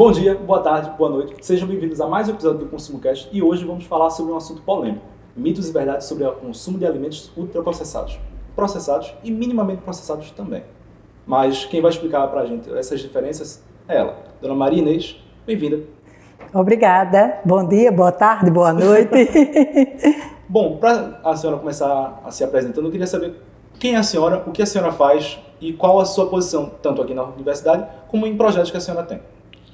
Bom dia, boa tarde, boa noite. Sejam bem-vindos a mais um episódio do ConsumoCast e hoje vamos falar sobre um assunto polêmico. Mitos e verdades sobre o consumo de alimentos ultraprocessados, processados e minimamente processados também. Mas quem vai explicar pra gente essas diferenças é ela, Dona Maria Inês. Bem-vinda. Obrigada. Bom dia, boa tarde, boa noite. Bom, para a senhora começar a se apresentando, eu queria saber quem é a senhora, o que a senhora faz e qual a sua posição, tanto aqui na universidade como em projetos que a senhora tem.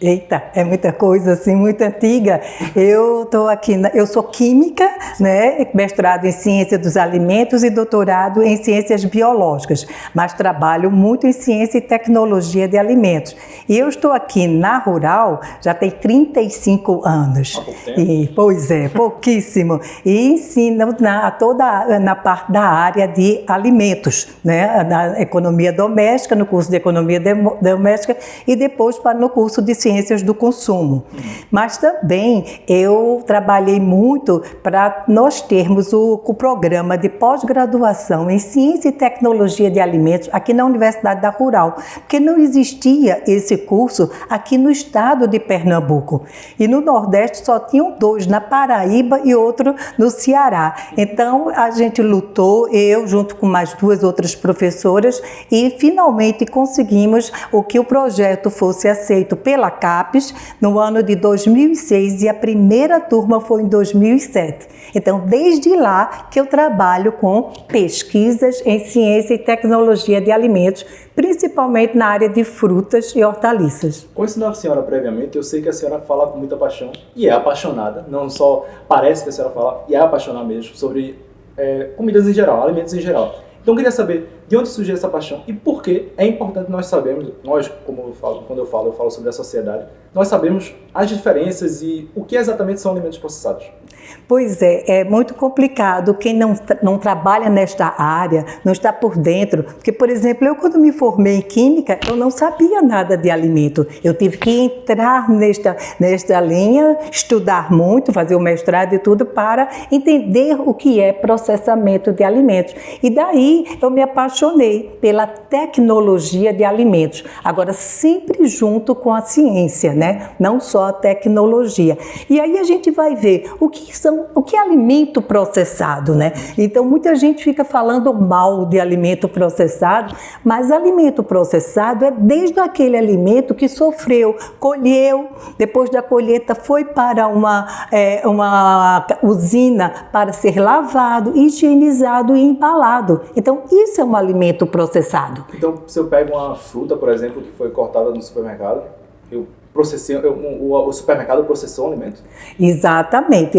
Eita, é muita coisa assim, muito antiga. Eu estou aqui, eu sou química, né, mestrado em ciência dos alimentos e doutorado em ciências biológicas, mas trabalho muito em ciência e tecnologia de alimentos. E eu estou aqui na Rural já tem 35 anos. Há pouco tempo. Pois é, pouquíssimo. E ensino na parte da área de alimentos, né, na economia doméstica, no curso de economia doméstica e depois no curso de ciências do consumo. Mas também eu trabalhei muito para nós termos o programa de pós-graduação em ciência e tecnologia de alimentos aqui na Universidade da Rural, porque não existia esse curso aqui no estado de Pernambuco. E no Nordeste só tinham dois, na Paraíba e outro no Ceará. Então a gente lutou, eu junto com mais duas outras professoras, e finalmente conseguimos que o projeto fosse aceito pela CAPES no ano de 2006 e a primeira turma foi em 2007. Então, desde lá que eu trabalho com pesquisas em ciência e tecnologia de alimentos, principalmente na área de frutas e hortaliças. Conhecendo a senhora previamente, eu sei que a senhora fala com muita paixão e é apaixonada, não só parece que a senhora fala, e é apaixonada mesmo sobre comidas em geral, alimentos em geral. Então eu queria saber de onde surgiu essa paixão e por que é importante nós sabermos, nós, como eu falo, quando eu falo sobre a sociedade, nós sabemos as diferenças e o que exatamente são alimentos processados. Pois é muito complicado quem não trabalha nesta área, não está por dentro, porque, por exemplo, eu quando me formei em Química, eu não sabia nada de alimento, eu tive que entrar nesta linha, estudar muito, fazer o mestrado e tudo para entender o que é processamento de alimentos, e daí eu me apaixonei pela tecnologia de alimentos, agora sempre junto com a ciência, né? Não só a tecnologia, e aí a gente vai ver o que é alimento processado, né? Então muita gente fica falando mal de alimento processado, mas alimento processado é desde aquele alimento que sofreu, colheu, depois da colheita foi para uma usina para ser lavado, higienizado e embalado. Então isso é um alimento processado. Então se eu pego uma fruta, por exemplo, que foi cortada no supermercado, o supermercado processou o alimento? Exatamente.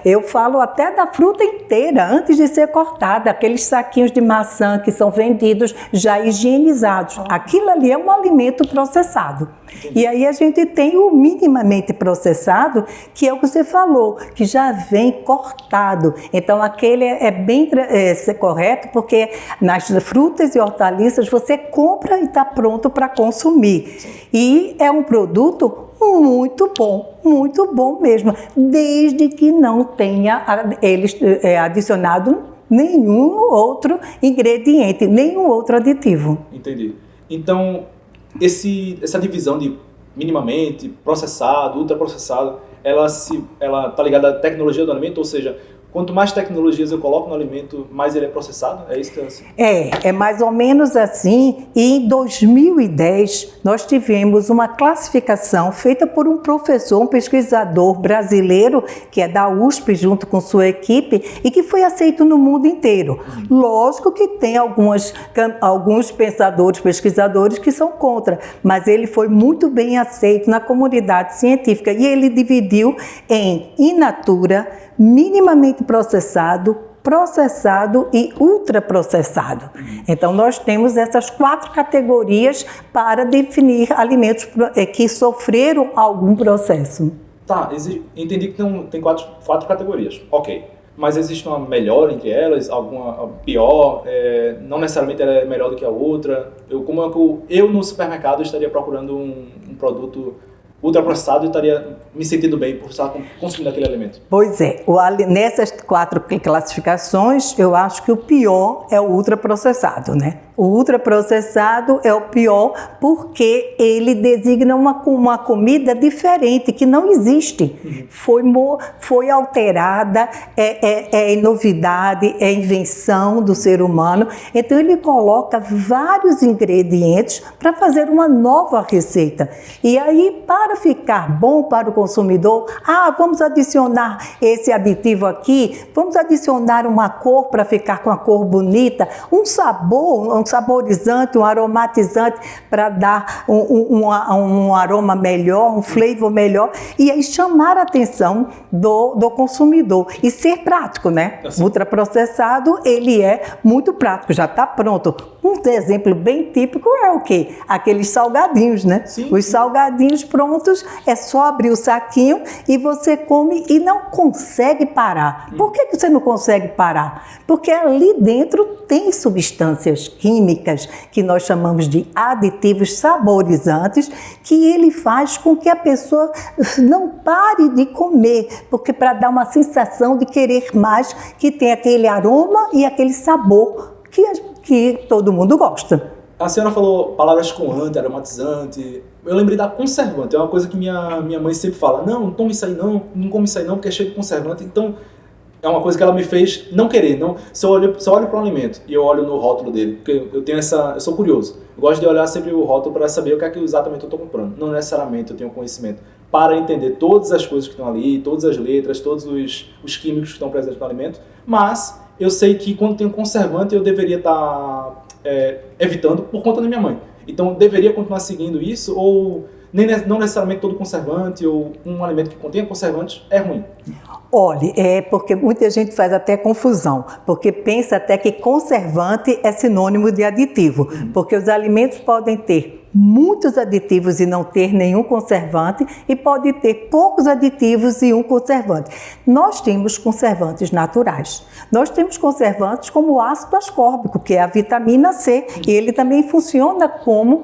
Eu falo até da fruta inteira, antes de ser cortada, aqueles saquinhos de maçã que são vendidos já higienizados. Aquilo ali é um alimento processado. Entendi. E aí a gente tem o minimamente processado, que é o que você falou, que já vem cortado. Então aquele é bem correto, porque nas frutas e hortaliças você compra e está pronto para consumir. Sim. E é um produto muito bom mesmo, desde que não tenha eles adicionado nenhum outro ingrediente, nenhum outro aditivo. Entendi. Então, essa divisão de minimamente processado, ultraprocessado, ela está ligada à tecnologia do alimento, ou seja, quanto mais tecnologias eu coloco no alimento, mais ele é processado? É isso que é assim? É mais ou menos assim. E em 2010, nós tivemos uma classificação feita por um professor, um pesquisador brasileiro, que é da USP, junto com sua equipe, e que foi aceito no mundo inteiro. Lógico que tem alguns pensadores, pesquisadores que são contra, mas ele foi muito bem aceito na comunidade científica. E ele dividiu em in natura, minimamente processado, processado e ultraprocessado. Então nós temos essas 4 categorias para definir alimentos que sofreram algum processo. Tá, entendi que tem quatro categorias, ok. Mas existe uma melhor entre elas, alguma pior, não necessariamente ela é melhor do que a outra. Como é que eu no supermercado estaria procurando um produto ultraprocessado e estaria me sentindo bem por estar consumindo aquele alimento? Pois é, nessas 4 classificações, eu acho que o pior é o ultraprocessado, né? O ultraprocessado é o pior porque ele designa uma comida diferente, que não existe. Foi alterada, é novidade, é invenção do ser humano. Então ele coloca vários ingredientes para fazer uma nova receita. E aí, para ficar bom para o consumidor, vamos adicionar esse aditivo aqui, vamos adicionar uma cor para ficar com a cor bonita, um sabor, um saborizante, um aromatizante para dar um aroma melhor, um flavor melhor, e aí chamar a atenção do consumidor e ser prático, né? Assim. Ultraprocessado, ele é muito prático, já está pronto. Um exemplo bem típico é o quê? Aqueles salgadinhos, né? Sim. Os salgadinhos prontos, é só abrir o saquinho e você come e não consegue parar. Por que você não consegue parar? Porque ali dentro tem substâncias químicas que nós chamamos de aditivos saborizantes, que ele faz com que a pessoa não pare de comer, porque para dar uma sensação de querer mais, que tem aquele aroma e aquele sabor que todo mundo gosta. A senhora falou palavras com aromatizante. Eu lembrei da conservante. É uma coisa que minha mãe sempre fala. Não tome isso aí não come isso aí não, porque é cheio de conservante. Então, é uma coisa que ela me fez não querer. Se eu olho para um alimento e eu olho no rótulo dele, porque eu sou curioso. Eu gosto de olhar sempre o rótulo para saber o que é que exatamente eu estou comprando. Não necessariamente eu tenho conhecimento para entender todas as coisas que estão ali, todas as letras, todos os químicos que estão presentes no alimento, mas eu sei que quando tem um conservante eu deveria estar evitando por conta da minha mãe. Então, deveria continuar seguindo isso ou não necessariamente todo conservante ou um alimento que contenha conservantes é ruim? Olha, porque muita gente faz até confusão, porque pensa até que conservante é sinônimo de aditivo, porque os alimentos podem ter muitos aditivos e não ter nenhum conservante, e pode ter poucos aditivos e um conservante. Nós temos conservantes naturais. Nós temos conservantes como o ácido ascórbico, que é a vitamina C, e ele também funciona como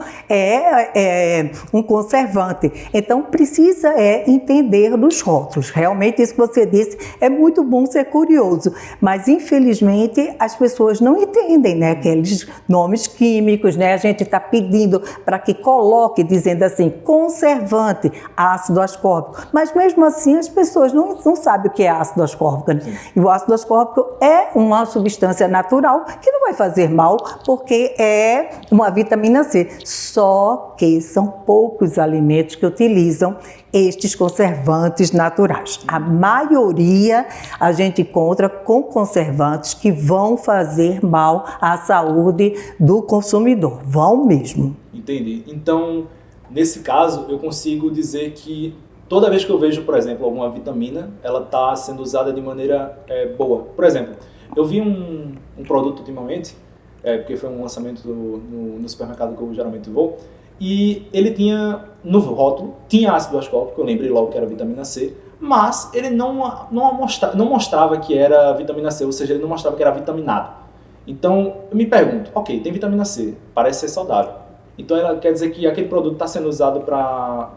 um conservante. Então, precisa entender dos rótulos. Realmente, isso que você disse, é muito bom ser curioso, mas infelizmente as pessoas não entendem, né, aqueles nomes químicos, né? A gente está pedindo para que coloque, dizendo assim, conservante, ácido ascórbico. Mas mesmo assim as pessoas não sabem o que é ácido ascórbico. Né? E o ácido ascórbico é uma substância natural que não vai fazer mal, porque é uma vitamina C. Só que são poucos alimentos que utilizam estes conservantes naturais. A maioria a gente encontra com conservantes que vão fazer mal à saúde do consumidor. Vão mesmo. Entendi. Então, nesse caso, eu consigo dizer que toda vez que eu vejo, por exemplo, alguma vitamina, ela está sendo usada de maneira boa. Por exemplo, eu vi um produto ultimamente, porque foi um lançamento no supermercado que eu geralmente vou, e ele tinha, no rótulo, tinha ácido ascórbico, eu lembrei logo que era vitamina C, mas ele não mostrava que era vitamina C, ou seja, ele não mostrava que era vitaminado. Então, eu me pergunto, ok, tem vitamina C, parece ser saudável. Então, ela quer dizer que aquele produto está sendo usado para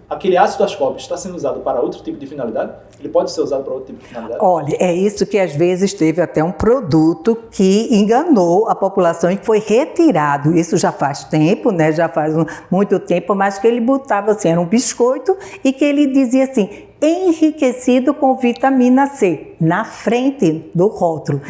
aquele ácido ascórbico está sendo usado para outro tipo de finalidade? Ele pode ser usado para outro tipo de finalidade? Olha, é isso que às vezes teve até um produto que enganou a população e que foi retirado. Isso já faz tempo, né? Já faz muito tempo, mas que ele botava assim, era um biscoito e que ele dizia assim, enriquecido com vitamina C, na frente do rótulo,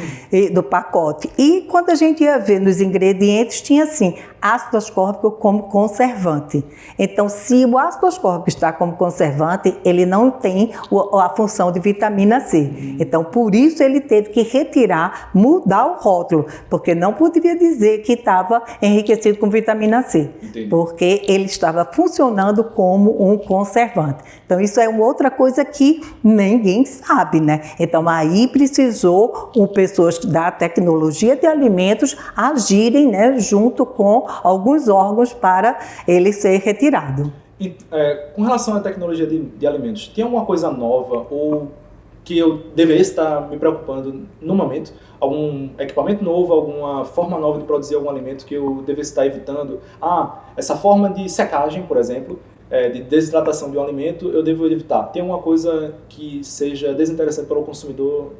do pacote. E quando a gente ia ver nos ingredientes, tinha assim, ácido ascórbico como conservante. Então, se o ácido ascórbico está como conservante, ele não tem a função de vitamina C. Então, por isso ele teve que retirar, mudar o rótulo, porque não poderia dizer que estava enriquecido com vitamina C, Entendi. porque ele estava funcionando como um conservante. Então, isso é uma outra coisa que ninguém sabe, né? Então, aí precisou pessoas da tecnologia de alimentos agirem, né, junto com alguns órgãos para ele ser retirado. E, com relação à tecnologia de alimentos, tem alguma coisa nova ou que eu deveria estar me preocupando no momento? Algum equipamento novo, alguma forma nova de produzir algum alimento que eu deveria estar evitando? Essa forma de secagem, por exemplo, de desidratação de um alimento, eu devo evitar. Tem alguma coisa que seja desinteressante para o consumidor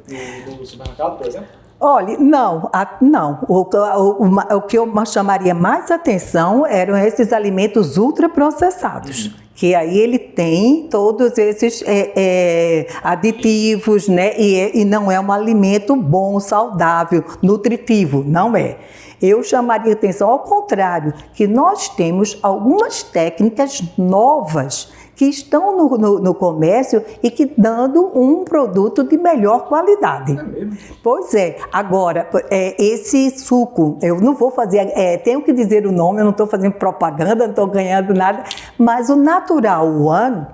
no supermercado, por exemplo? Olha, não, não. O que eu chamaria mais atenção eram esses alimentos ultraprocessados. Que aí ele tem todos esses aditivos, né? E não é um alimento bom, saudável, nutritivo, não é. Eu chamaria atenção ao contrário, que nós temos algumas técnicas novas que estão no comércio e que dando um produto de melhor qualidade. É mesmo? Pois é. Agora, esse suco, eu não vou fazer, tenho que dizer o nome, eu não estou fazendo propaganda, não estou ganhando nada, mas o Natural One,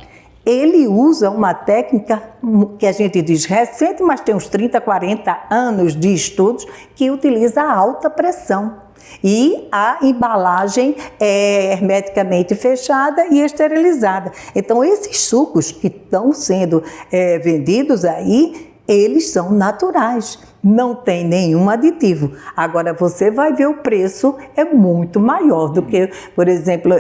ele usa uma técnica que a gente diz recente, mas tem uns 30, 40 anos de estudos, que utiliza a alta pressão. E a embalagem é hermeticamente fechada e esterilizada. Então, esses sucos que estão sendo vendidos aí, eles são naturais, não tem nenhum aditivo. Agora, você vai ver o preço é muito maior do que, por exemplo,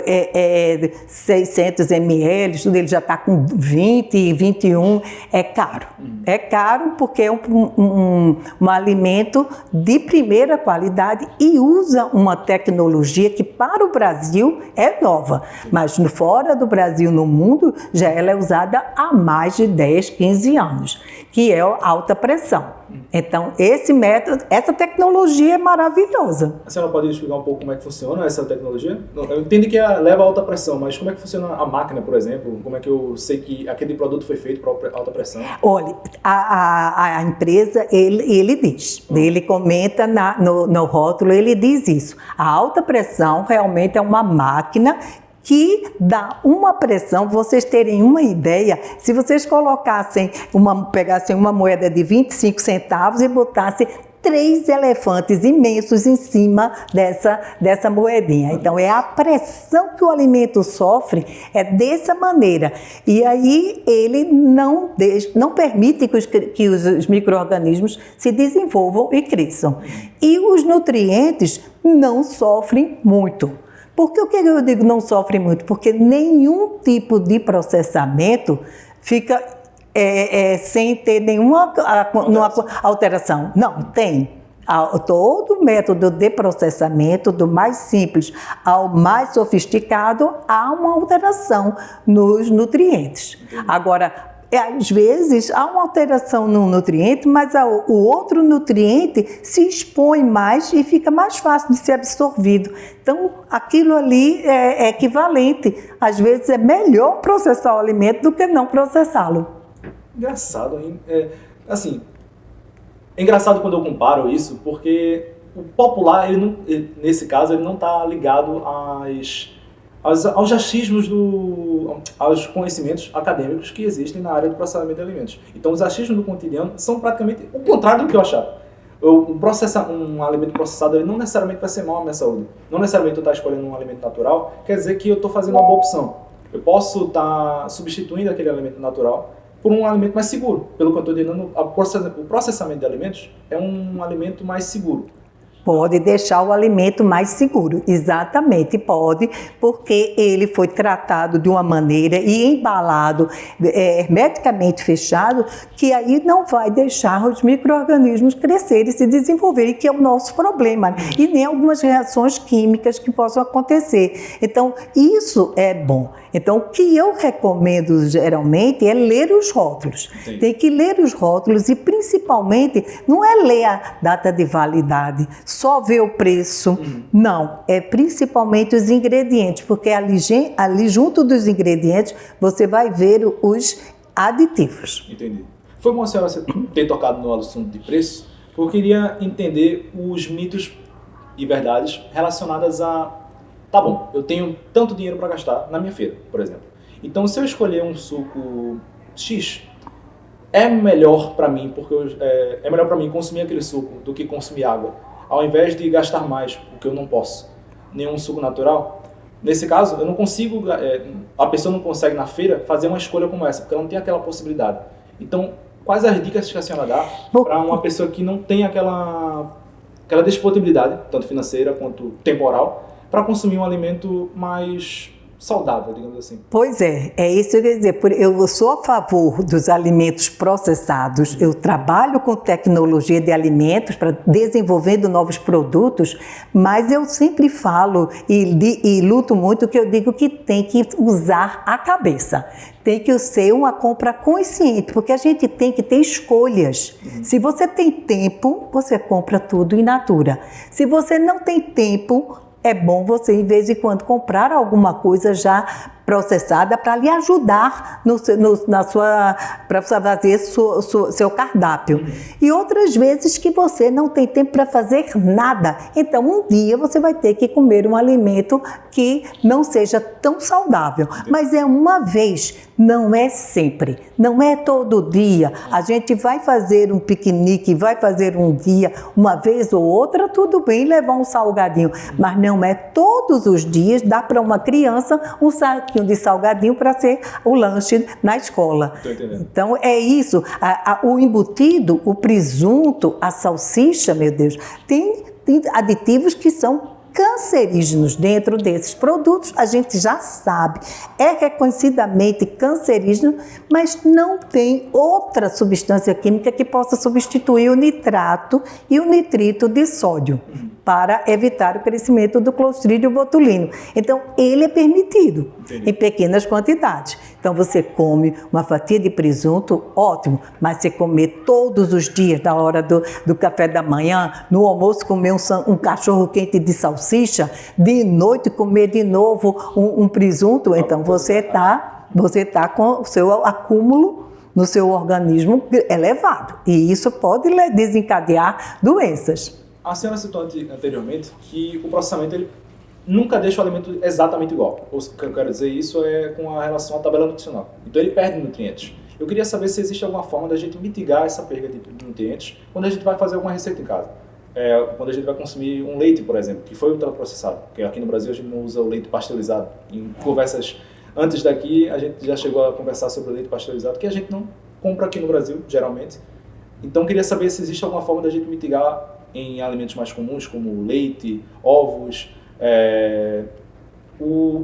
600 ml, tudo ele já está com 20, 21, é caro. É caro porque é um alimento de primeira qualidade e usa uma tecnologia que para o Brasil é nova, mas fora do Brasil, no mundo, já ela é usada há mais de 10, 15 anos, que é a alta pressão. Então, esse método, essa tecnologia é maravilhosa. A senhora pode explicar um pouco como é que funciona essa tecnologia? Eu entendo que leva a alta pressão, mas como é que funciona a máquina, por exemplo? Como é que eu sei que aquele produto foi feito para alta pressão? Olha, a empresa, ele diz, ele comenta no rótulo, ele diz isso. A alta pressão realmente é uma máquina que dá uma pressão, vocês terem uma ideia, se vocês pegassem uma moeda de 25 centavos e botassem 3 elefantes imensos em cima dessa moedinha. Então, é a pressão que o alimento sofre, é dessa maneira. E aí, ele não permite que os micro-organismos se desenvolvam e cresçam. E os nutrientes não sofrem muito. Por que eu digo não sofre muito? Porque nenhum tipo de processamento fica sem ter nenhuma alteração. Não, tem. Todo método de processamento, do mais simples ao mais sofisticado, há uma alteração nos nutrientes. Agora, às vezes há uma alteração no nutriente, mas o outro nutriente se expõe mais e fica mais fácil de ser absorvido. Então, aquilo ali é equivalente. Às vezes é melhor processar o alimento do que não processá-lo. Engraçado, hein? Assim, é engraçado quando eu comparo isso, porque o popular, nesse caso, ele não está ligado aos achismos, aos conhecimentos acadêmicos que existem na área do processamento de alimentos. Então, os achismos do cotidiano são praticamente o contrário do que eu achava. Um alimento processado ele não necessariamente vai ser mal à minha saúde. Não necessariamente eu estar escolhendo um alimento natural quer dizer que eu estou fazendo uma boa opção. Eu posso estar substituindo aquele alimento natural por um alimento mais seguro. Pelo que eu estou dizendo, o processamento de alimentos é um alimento mais seguro. Pode deixar o alimento mais seguro, exatamente, pode, porque ele foi tratado de uma maneira e embalado, hermeticamente fechado, que aí não vai deixar os micro-organismos crescerem e se desenvolverem, que é o nosso problema, e nem algumas reações químicas que possam acontecer. Então, isso é bom. Então, o que eu recomendo geralmente é ler os rótulos. Sim. Tem que ler os rótulos e, principalmente, não é ler a data de validade, só ver o preço. Não, é principalmente os ingredientes, porque ali junto dos ingredientes você vai ver os aditivos. Entendi. Foi bom a senhora ter tocado no assunto de preço, porque eu queria entender os mitos e verdades relacionadas a... Tá bom, eu tenho tanto dinheiro para gastar na minha feira, por exemplo. Então, se eu escolher um suco X, é melhor para mim, porque é melhor para mim consumir aquele suco do que consumir água, ao invés de gastar mais, porque eu não posso, nenhum suco natural. Nesse caso, eu não consigo, a pessoa não consegue na feira fazer uma escolha como essa, porque ela não tem aquela possibilidade. Então, quais as dicas que a senhora dá para uma pessoa que não tem aquela disponibilidade, tanto financeira quanto temporal, para consumir um alimento mais saudável, digamos assim. Pois é isso que eu quero dizer. Eu sou a favor dos alimentos processados, eu trabalho com tecnologia de alimentos para desenvolvendo novos produtos, mas eu sempre falo e luto muito que eu digo que tem que usar a cabeça. Tem que ser uma compra consciente, porque a gente tem que ter escolhas. Se você tem tempo, você compra tudo in natura. Se você não tem tempo, é bom você, em vez de quando, comprar alguma coisa já processada para lhe ajudar para fazer seu cardápio. E outras vezes que você não tem tempo para fazer nada. Então, um dia você vai ter que comer um alimento que não seja tão saudável. Mas é uma vez, não é sempre, não é todo dia. A gente vai fazer um piquenique, vai fazer um dia, uma vez ou outra, tudo bem levar um salgadinho. Mas não é todos os dias, dá para uma criança um saquinho de salgadinho para ser o lanche na escola. Então é isso, o embutido, o presunto, a salsicha, meu Deus, tem aditivos que são cancerígenos dentro desses produtos, a gente já sabe, é reconhecidamente cancerígeno, mas não tem outra substância química que possa substituir o nitrato e o nitrito de sódio para evitar o crescimento do Clostridium botulinum. Então, ele é permitido em pequenas quantidades. Então, você come uma fatia de presunto, ótimo, mas você comer todos os dias, na hora do café da manhã, no almoço comer um cachorro quente de salsicha, de noite comer de novo um presunto, então você tá com o seu acúmulo no seu organismo elevado. E isso pode desencadear doenças. A senhora citou anteriormente que o processamento ele nunca deixa o alimento exatamente igual. O que eu quero dizer isso é com a relação à tabela nutricional. Então ele perde nutrientes. Eu queria saber se existe alguma forma da gente mitigar essa perda de nutrientes quando a gente vai fazer alguma receita em casa. Quando a gente vai consumir um leite, por exemplo, que foi ultraprocessado. Porque aqui no Brasil a gente não usa o leite pasteurizado. Em conversas antes daqui, a gente já chegou a conversar sobre o leite pasteurizado, que a gente não compra aqui no Brasil, geralmente. Então eu queria saber se existe alguma forma da gente mitigar em alimentos mais comuns, como leite, ovos,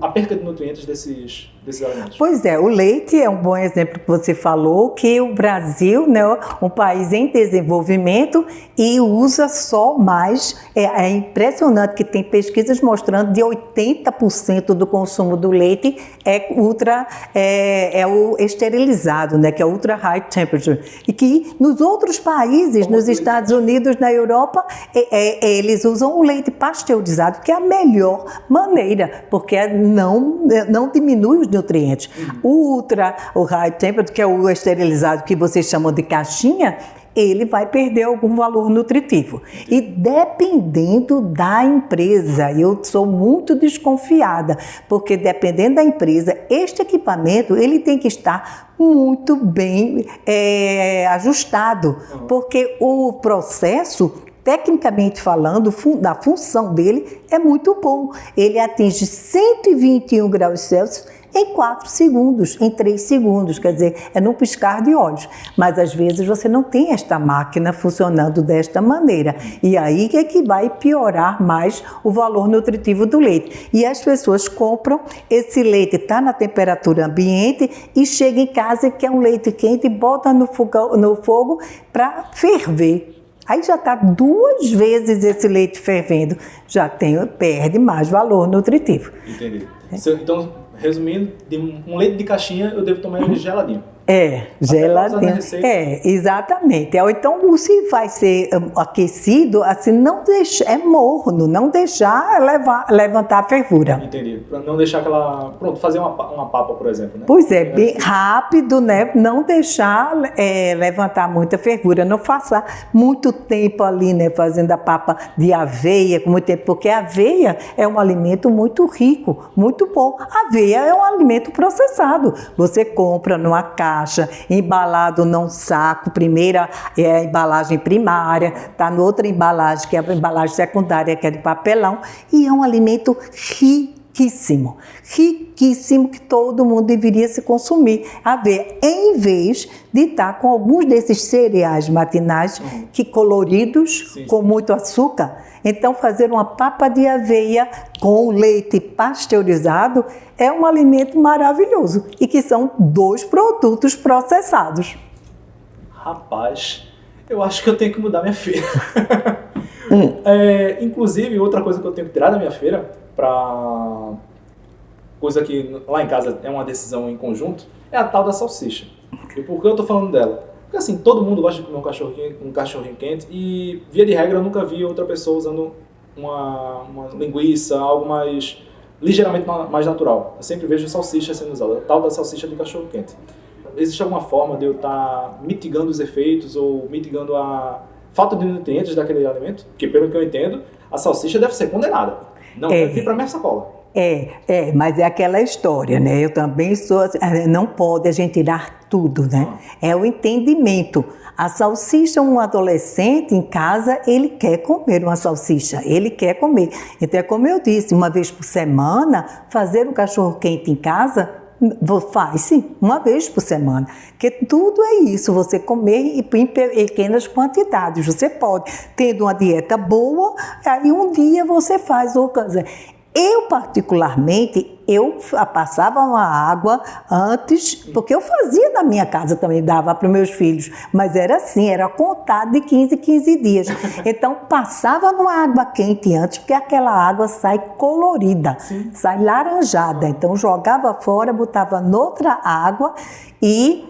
a perca de nutrientes desses alimentos. Pois é, o leite é um bom exemplo que você falou, que o Brasil, né, um país em desenvolvimento e usa só mais, é impressionante que tem pesquisas mostrando de 80% do consumo do leite é o esterilizado, né, que é ultra high temperature, e que nos outros países, nos Estados Unidos, na Europa, eles usam o leite pasteurizado, que é a melhor maneira, porque não diminui os nutrientes. O high temperature, que é o esterilizado que vocês chamam de caixinha, ele vai perder algum valor nutritivo. E dependendo da empresa, eu sou muito desconfiada, porque dependendo da empresa, este equipamento ele tem que estar muito bem ajustado, porque o processo, tecnicamente falando, da função dele é muito bom. Ele atinge 121 graus Celsius em 4 segundos, em 3 segundos, quer dizer, é num piscar de olhos. Mas às vezes você não tem esta máquina funcionando desta maneira. E aí é que vai piorar mais o valor nutritivo do leite. E as pessoas compram esse leite, está na temperatura ambiente e chega em casa e quer um leite quente e bota no fogo para ferver. Aí já está 2 vezes esse leite fervendo, perde mais valor nutritivo. Entendi. Então, resumindo, de um leite de caixinha eu devo tomar ele geladinho. Geladinho. Exatamente. Ou então, se vai ser aquecido, assim, não deixar, é morno, não deixar levantar a fervura. Entendi. Para não deixar aquela... Pronto, fazer uma papa, por exemplo, né? Pois é, bem rápido, né? Não deixar levantar muita fervura. Não passar muito tempo ali, né? Fazendo a papa de aveia, com muito tempo, porque a aveia é um alimento muito rico, muito bom. A aveia é um alimento processado. Você compra numa caixa, embalado num saco, primeira é a embalagem primária, tá na outra embalagem, que é a embalagem secundária, que é de papelão, e é um alimento riquíssimo. riquíssimo, riquíssimo, que todo mundo deveria se consumir. A ver, em vez de estar com alguns desses cereais matinais que coloridos, sim, com muito açúcar, então fazer uma papa de aveia com leite pasteurizado é um alimento maravilhoso e que são 2 produtos processados. Rapaz, eu acho que eu tenho que mudar minha feira. Inclusive, outra coisa que eu tenho que tirar da minha feira, coisa que lá em casa é uma decisão em conjunto, é a tal da salsicha. E por que eu tô falando dela? Porque assim, todo mundo gosta de comer um cachorrinho quente e, via de regra, eu nunca vi outra pessoa usando uma linguiça, algo mais ligeiramente mais natural. Eu sempre vejo salsicha sendo usada, a tal da salsicha de cachorro quente. Existe alguma forma de eu estar mitigando os efeitos ou mitigando a falta de nutrientes daquele alimento? Porque, pelo que eu entendo, a salsicha deve ser condenada. Não deve vir para minha sacola. Mas é aquela história, né? Eu também sou, não pode a gente tirar tudo, né? É o entendimento. A salsicha, um adolescente em casa, ele quer comer uma salsicha, ele quer comer. Então, é como eu disse, uma vez por semana, fazer um cachorro quente em casa, faz-se uma vez por semana, porque tudo é isso, você comer em pequenas quantidades, você pode, tendo uma dieta boa, aí um dia você faz outra coisa. Eu, particularmente, eu passava uma água antes, porque eu fazia na minha casa também, dava para os meus filhos, mas era assim, era contado de 15 em 15 dias. Então, passava numa água quente antes, porque aquela água sai colorida, sim, sai laranjada. Então, jogava fora, botava noutra água e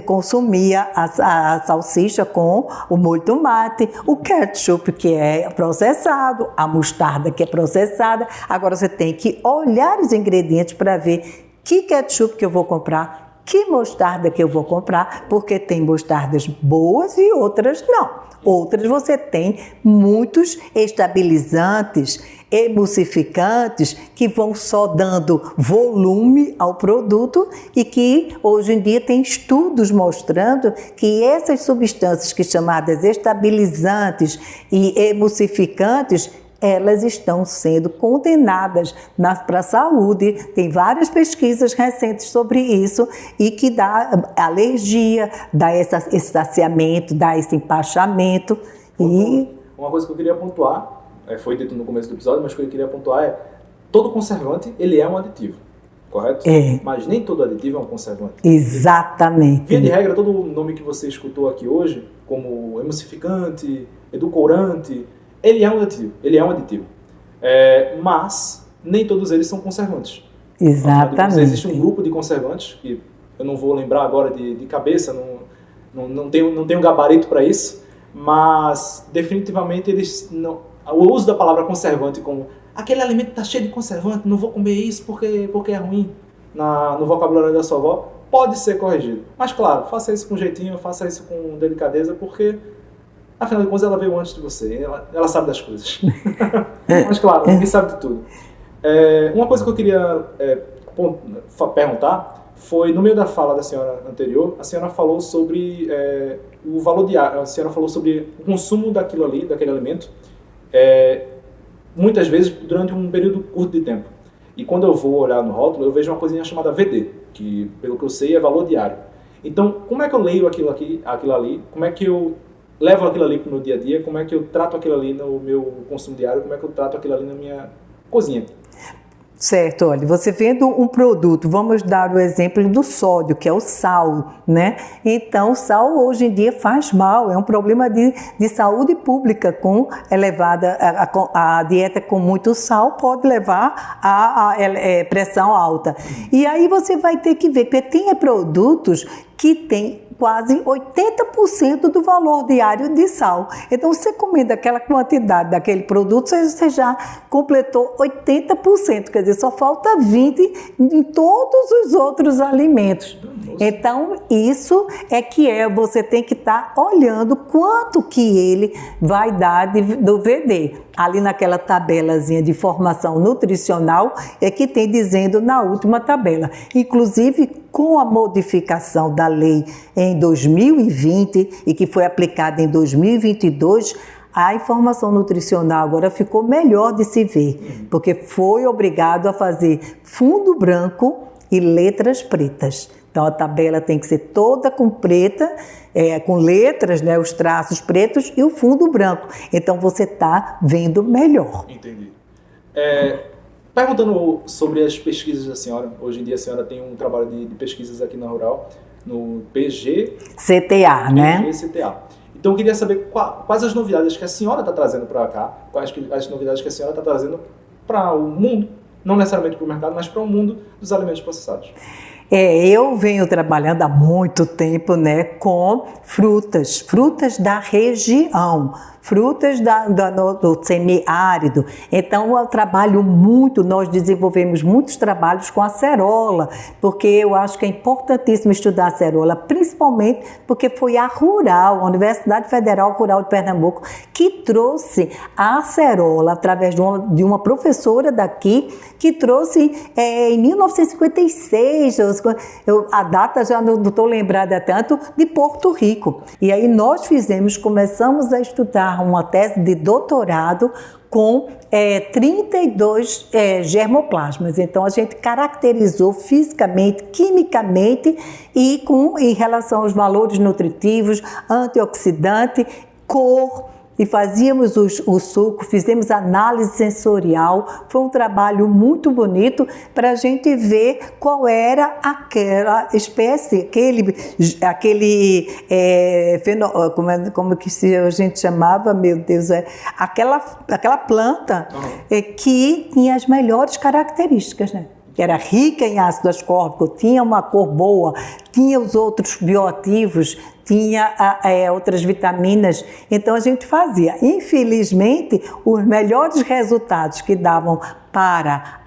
consumia a salsicha com o molho de tomate, o ketchup que é processado, a mostarda que é processada. Agora você tem que olhar os ingredientes para ver que ketchup que eu vou comprar, que mostarda que eu vou comprar, porque tem mostardas boas e outras não. Outras você tem muitos estabilizantes, emulsificantes que vão só dando volume ao produto e que hoje em dia tem estudos mostrando que essas substâncias que chamadas estabilizantes e emulsificantes, elas estão sendo condenadas para a saúde. Tem várias pesquisas recentes sobre isso e que dá alergia, dá esse saciamento, dá esse empachamento. Uma coisa que eu queria pontuar, foi dito no começo do episódio, mas o que eu queria pontuar é: todo conservante, ele é um aditivo, correto? Mas nem todo aditivo é um conservante. Exatamente. Via de regra, todo o nome que você escutou aqui hoje, como emulsificante, edulcorante, ele é um aditivo. Mas nem todos eles são conservantes. Exatamente. Existe um grupo de conservantes, que eu não vou lembrar agora de cabeça, não tenho gabarito para isso, mas definitivamente eles não... O uso da palavra conservante como aquele alimento está cheio de conservante, não vou comer isso porque é ruim, no vocabulário da sua avó, pode ser corrigido. Mas claro, faça isso com jeitinho, faça isso com delicadeza, porque afinal de contas ela veio antes de você, ela sabe das coisas. Mas claro, ninguém sabe de tudo. Uma coisa que eu queria perguntar foi, no meio da fala da senhora anterior, a senhora falou sobre o valor diário, a senhora falou sobre o consumo daquele alimento, muitas vezes durante um período curto de tempo. E quando eu vou olhar no rótulo, eu vejo uma coisinha chamada VD, que, pelo que eu sei, é valor diário. Então, como é que eu leio aquilo ali? Como é que eu levo aquilo ali para o meu dia a dia? Como é que eu trato aquilo ali no meu consumo diário? Como é que eu trato aquilo ali na minha cozinha? Certo, olha, você vendo um produto, vamos dar o exemplo do sódio, que é o sal, né? Então, o sal hoje em dia faz mal, é um problema de saúde pública com elevada, a dieta com muito sal pode levar a pressão alta. E aí você vai ter que ver, porque tem produtos que tem quase 80% do valor diário de sal. Então, você comendo aquela quantidade daquele produto, você já completou 80%, quer dizer, só falta 20% em todos os outros alimentos. Então, isso você tem que estar olhando quanto que ele vai dar do VD. Ali naquela tabelazinha de informação nutricional é que tem dizendo na última tabela. Inclusive, com a modificação da lei em 2020 e que foi aplicada em 2022, A informação nutricional agora ficou melhor de se ver, porque foi obrigado a fazer fundo branco e letras pretas. Então a tabela tem que ser toda com preta, com letras, né, os traços pretos e o fundo branco. Então você está vendo melhor. Entendi. Perguntando sobre as pesquisas da senhora, hoje em dia a senhora tem um trabalho de pesquisas aqui na Rural, no CTA, né? CTA. Então eu queria saber quais as novidades que a senhora está trazendo para cá, quais as novidades que a senhora está trazendo para o mundo, não necessariamente para o mercado, mas para o mundo dos alimentos processados. Eu venho trabalhando há muito tempo, né, com frutas da região, frutas do semiárido. Então eu trabalho muito, nós desenvolvemos muitos trabalhos com acerola, porque eu acho que é importantíssimo estudar acerola, principalmente porque foi a Rural, a Universidade Federal Rural de Pernambuco, que trouxe a acerola através de uma professora daqui, que trouxe em 1956, a data já não estou lembrada tanto, de Porto Rico. E aí nós começamos a estudar uma tese de doutorado com 32 germoplasmas. Então a gente caracterizou fisicamente, quimicamente e em relação aos valores nutritivos, antioxidante, cor, e fazíamos o suco, fizemos análise sensorial. Foi um trabalho muito bonito para a gente ver qual era aquela espécie, como que a gente chamava, meu Deus, aquela planta que tinha as melhores características, né? Que era rica em ácido ascórbico, tinha uma cor boa, tinha os outros bioativos, tinha outras vitaminas. Então a gente fazia. Infelizmente, os melhores resultados que davam para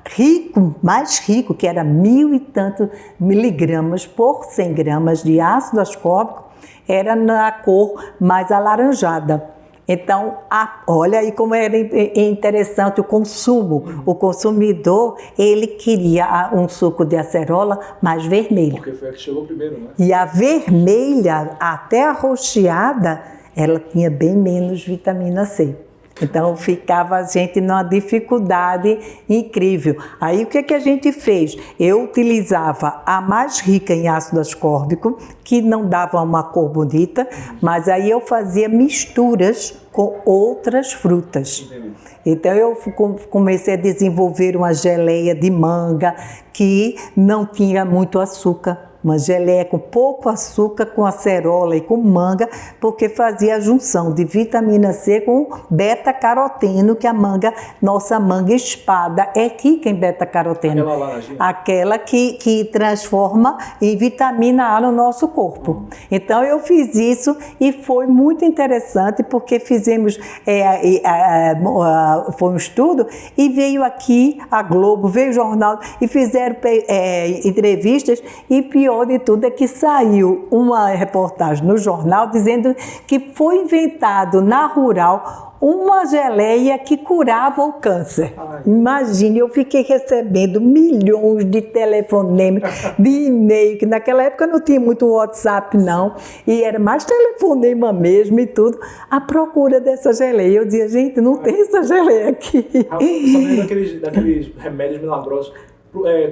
mais rico, que era 1.000 e tantos miligramas por 100 gramas de ácido ascórbico, era na cor mais alaranjada. Então, olha aí como era interessante o consumo. O consumidor, ele queria um suco de acerola mais vermelho. Porque foi a que chegou primeiro, né? E a vermelha, até a roxeada, ela tinha bem menos vitamina C. Então ficava a gente numa dificuldade incrível. Aí o que a gente fez? Eu utilizava a mais rica em ácido ascórbico, que não dava uma cor bonita, mas aí eu fazia misturas com outras frutas. Então eu comecei a desenvolver uma geleia de manga que não tinha muito açúcar. Uma geleia com pouco açúcar, com acerola e com manga, porque fazia a junção de vitamina C com beta-caroteno, que nossa manga espada é rica em beta-caroteno. Aquela laranjinha? Aquela que transforma em vitamina A no nosso corpo. Então eu fiz isso e foi muito interessante, porque fizemos, foi um estudo, e veio aqui a Globo, veio o jornal, e fizeram entrevistas, e pior de tudo é que saiu uma reportagem no jornal dizendo que foi inventado na Rural uma geleia que curava o câncer. Imagine, eu fiquei recebendo milhões de telefonemas, de e-mail, que naquela época não tinha muito WhatsApp não, e era mais telefonema mesmo e tudo, à procura dessa geleia. Eu dizia, gente, não tem essa geleia aqui. Só lembro daqueles remédios milagrosos.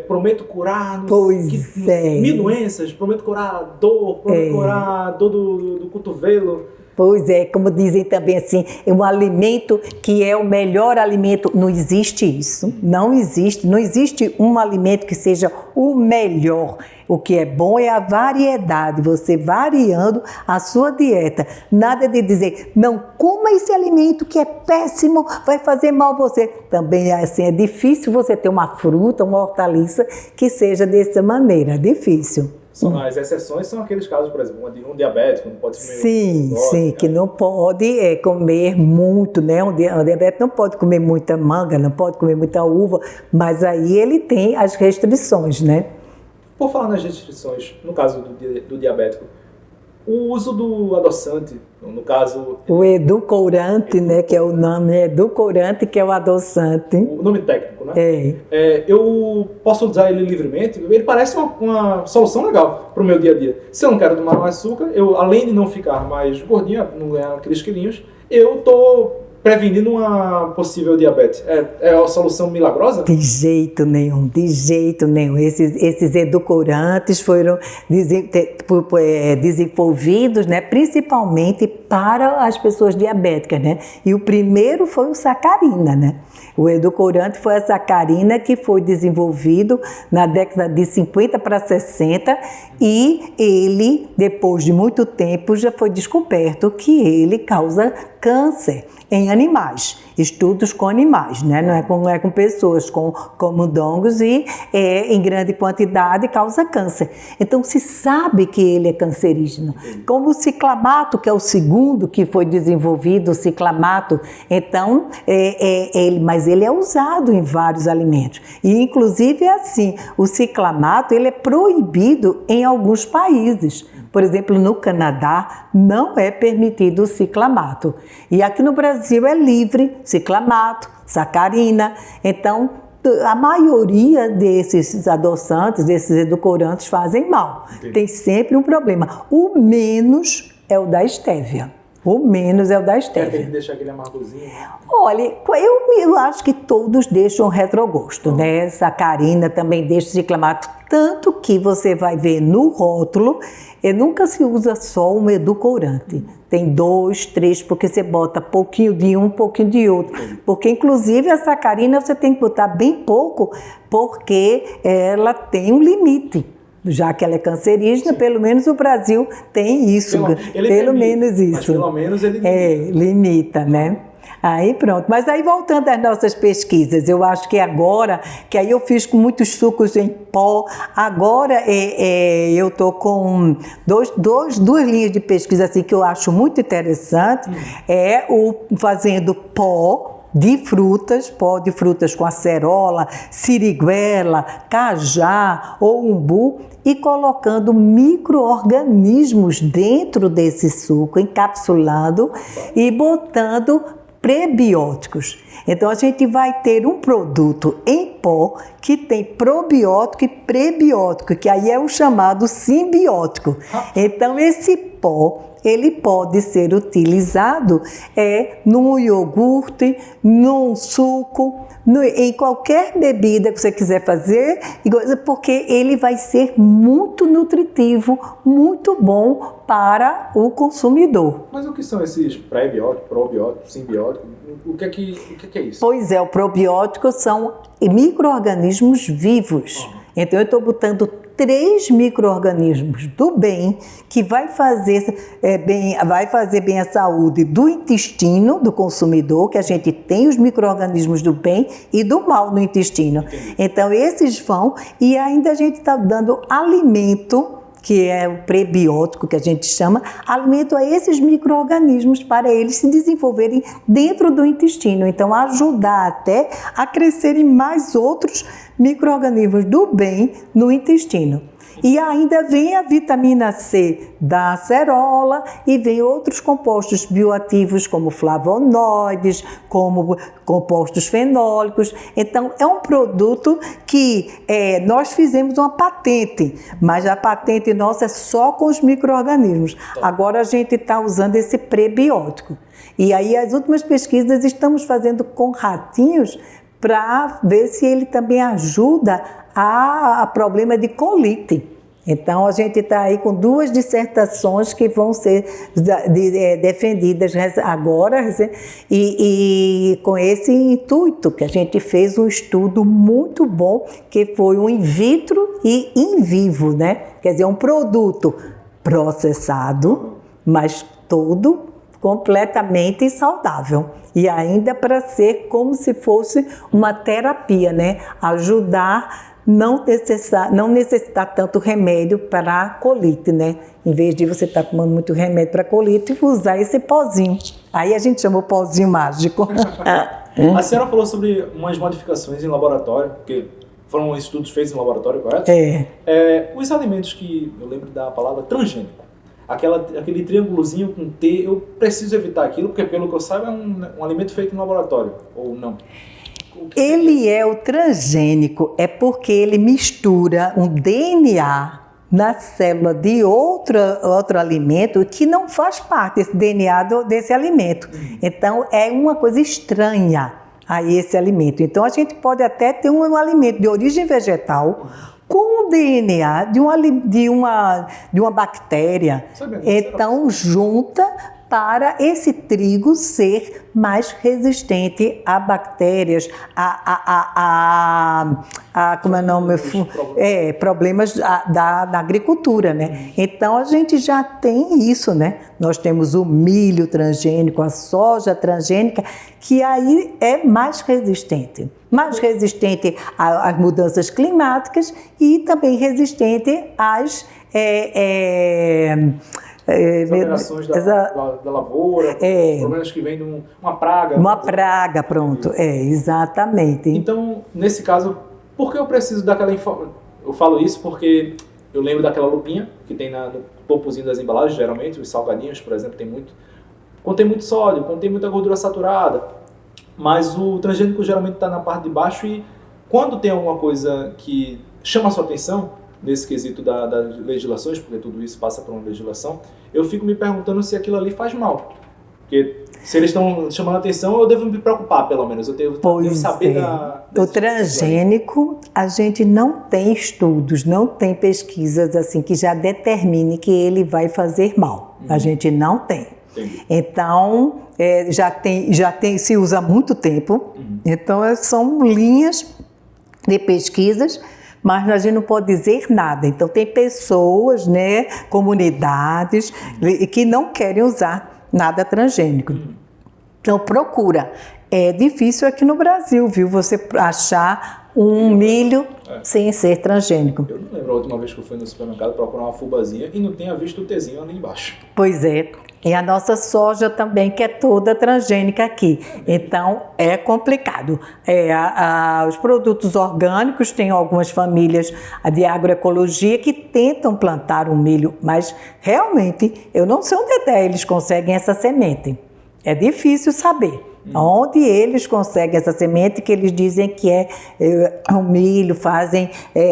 Prometo curar mil doenças, prometo curar a dor, prometo curar a dor do cotovelo. Pois é, como dizem também assim, é um alimento que é o melhor alimento. Não existe isso, não existe um alimento que seja o melhor. O que é bom é a variedade, você variando a sua dieta. Nada de dizer, não coma esse alimento que é péssimo, vai fazer mal a você. Também assim, é difícil você ter uma fruta, uma hortaliça que seja dessa maneira, é difícil. As exceções são aqueles casos, por exemplo, um diabético não pode comer sim, que não pode comer muito, né? Um diabético não pode comer muita manga, não pode comer muita uva, mas aí ele tem as restrições, né? Por falar nas restrições, no caso do diabético, o uso do adoçante, no caso... O edulcorante, né, que é o nome, edulcorante, que é o adoçante. O nome técnico, né? Eu posso usar ele livremente, ele parece uma solução legal para o meu dia a dia. Se eu não quero tomar mais açúcar, além de não ficar mais gordinho, não ganhar aqueles quilinhos, eu estou prevenindo uma possível diabetes. É a solução milagrosa? De jeito nenhum, de jeito nenhum. Esses edulcorantes foram desenvolvidos, né, principalmente para as pessoas diabéticas, né? E o primeiro foi o sacarina, né? O edulcorante foi a sacarina que foi desenvolvido na década de 50 para 60 e ele, depois de muito tempo, já foi descoberto que ele causa câncer em animais, estudos com animais, né? Não é com pessoas, com camundongos e em grande quantidade causa câncer. Então se sabe que ele é cancerígeno. Como o ciclamato, que é o segundo que foi desenvolvido, o ciclamato, então, mas ele é usado em vários alimentos. E inclusive é assim, o ciclamato ele é proibido em alguns países. Por exemplo, no Canadá não é permitido o ciclamato. E aqui no Brasil é livre ciclamato, sacarina. Então, a maioria desses adoçantes, desses edulcorantes fazem mal. Entendi. Tem sempre um problema. O menos é o da estévia. O menos é o da estévia. Tem que deixar aquele amargozinho. Olha, eu acho que todos deixam retrogosto, né? Sacarina também deixa ciclamato. Tanto que você vai ver no rótulo, nunca se usa só um edulcorante. Tem 2, 3, porque você bota pouquinho de um, pouquinho de outro. Porque, inclusive, a sacarina você tem que botar bem pouco, porque ela tem um limite. Já que ela é cancerígena, sim, pelo menos o Brasil tem isso. Pelo menos isso. Mas pelo menos ele limita. Limita, né? Aí pronto, mas aí voltando às nossas pesquisas, eu acho que agora, que aí eu fiz com muitos sucos em pó, agora eu estou com duas linhas de pesquisa assim, que eu acho muito interessante, fazendo pó de frutas com acerola, siriguela, cajá ou umbu e colocando micro-organismos dentro desse suco, encapsulado e botando prebióticos. Então a gente vai ter um produto em pó que tem probiótico e prebiótico, que aí é o chamado simbiótico. Então esse pó, ele pode ser utilizado num iogurte, num suco, em qualquer bebida que você quiser fazer, porque ele vai ser muito nutritivo, muito bom para o consumidor. Mas o que são esses pré-bióticos, probióticos, simbióticos? O que é isso? Pois é, o probiótico são micro-organismos vivos. Então eu estou botando 3 micro-organismos do bem que vai fazer bem a saúde do intestino do consumidor, que a gente tem os micro-organismos do bem e do mal no intestino. Entendi. Então esses vão, e ainda a gente está dando alimento, que é o prebiótico que a gente chama, alimento a esses micro-organismos para eles se desenvolverem dentro do intestino. Então, ajudar até a crescerem mais outros micro-organismos do bem no intestino. E ainda vem a vitamina C da acerola e vem outros compostos bioativos como flavonoides, como compostos fenólicos. Então, é um produto que nós fizemos uma patente, mas a patente nossa é só com os micro-organismos. Agora a gente está usando esse prebiótico. E aí as últimas pesquisas estamos fazendo com ratinhos para ver se ele também ajuda a problema de colite. Então, a gente está aí com 2 dissertações que vão ser defendidas agora e com esse intuito que a gente fez um estudo muito bom, que foi um in vitro e in vivo, né? Quer dizer, um produto processado, mas todo completamente saudável. E ainda para ser como se fosse uma terapia, né? Ajudar não necessitar tanto remédio para a colite, né? Em vez de você estar tomando muito remédio para a colite, usar esse pozinho. Aí a gente chama o pozinho mágico. A senhora falou sobre umas modificações em laboratório, porque foram estudos feitos em laboratório, correto? Os alimentos que, eu lembro da palavra transgênico, aquele triângulozinho com T, eu preciso evitar aquilo, porque pelo que eu saiba é um alimento feito em laboratório, ou não? Ele é o transgênico, é porque ele mistura um DNA na célula de outro alimento que não faz parte desse DNA desse alimento. Então, é uma coisa estranha a esse alimento. Então, a gente pode até ter um alimento de origem vegetal com o DNA de uma bactéria. Então, junta para esse trigo ser mais resistente a bactérias, como é o nome? Problemas da agricultura, né? Então, a gente já tem isso, né? Nós temos o milho transgênico, a soja transgênica, que aí é mais resistente às mudanças climáticas e também resistente às alterações da lavoura, problemas que vêm de uma praga. Uma praga, pronto. Exatamente. Então, nesse caso, por que eu preciso daquela informação? Eu falo isso porque eu lembro daquela lupinha que tem no topozinho das embalagens, geralmente, os salgadinhos, por exemplo, contém muito sódio, contém muita gordura saturada, mas o transgênico geralmente está na parte de baixo e quando tem alguma coisa que chama a sua atenção, nesse quesito das legislações, porque tudo isso passa por uma legislação, eu fico me perguntando se aquilo ali faz mal. Porque se eles estão chamando a atenção, eu devo me preocupar, pelo menos. Eu devo saber o transgênico, a gente não tem estudos, não tem pesquisas assim que já determine que ele vai fazer mal. A gente não tem. Entendi. Então, se usa há muito tempo. Então, são linhas de pesquisas, mas a gente não pode dizer nada. Então, tem pessoas, né, comunidades, que não querem usar nada transgênico. Então, procura. É difícil aqui no Brasil, viu? Você achar um milho sem ser transgênico. Eu não lembro a última vez que eu fui no supermercado procurar uma fubazinha e não tenha visto o Tzinho ali embaixo. Pois é. E a nossa soja também, que é toda transgênica aqui. Então, é complicado. Os produtos orgânicos, tem algumas famílias de agroecologia que tentam plantar o milho, mas realmente, eu não sei onde eles conseguem essa semente. É difícil saber. Onde eles conseguem essa semente, que eles dizem que é o milho, fazem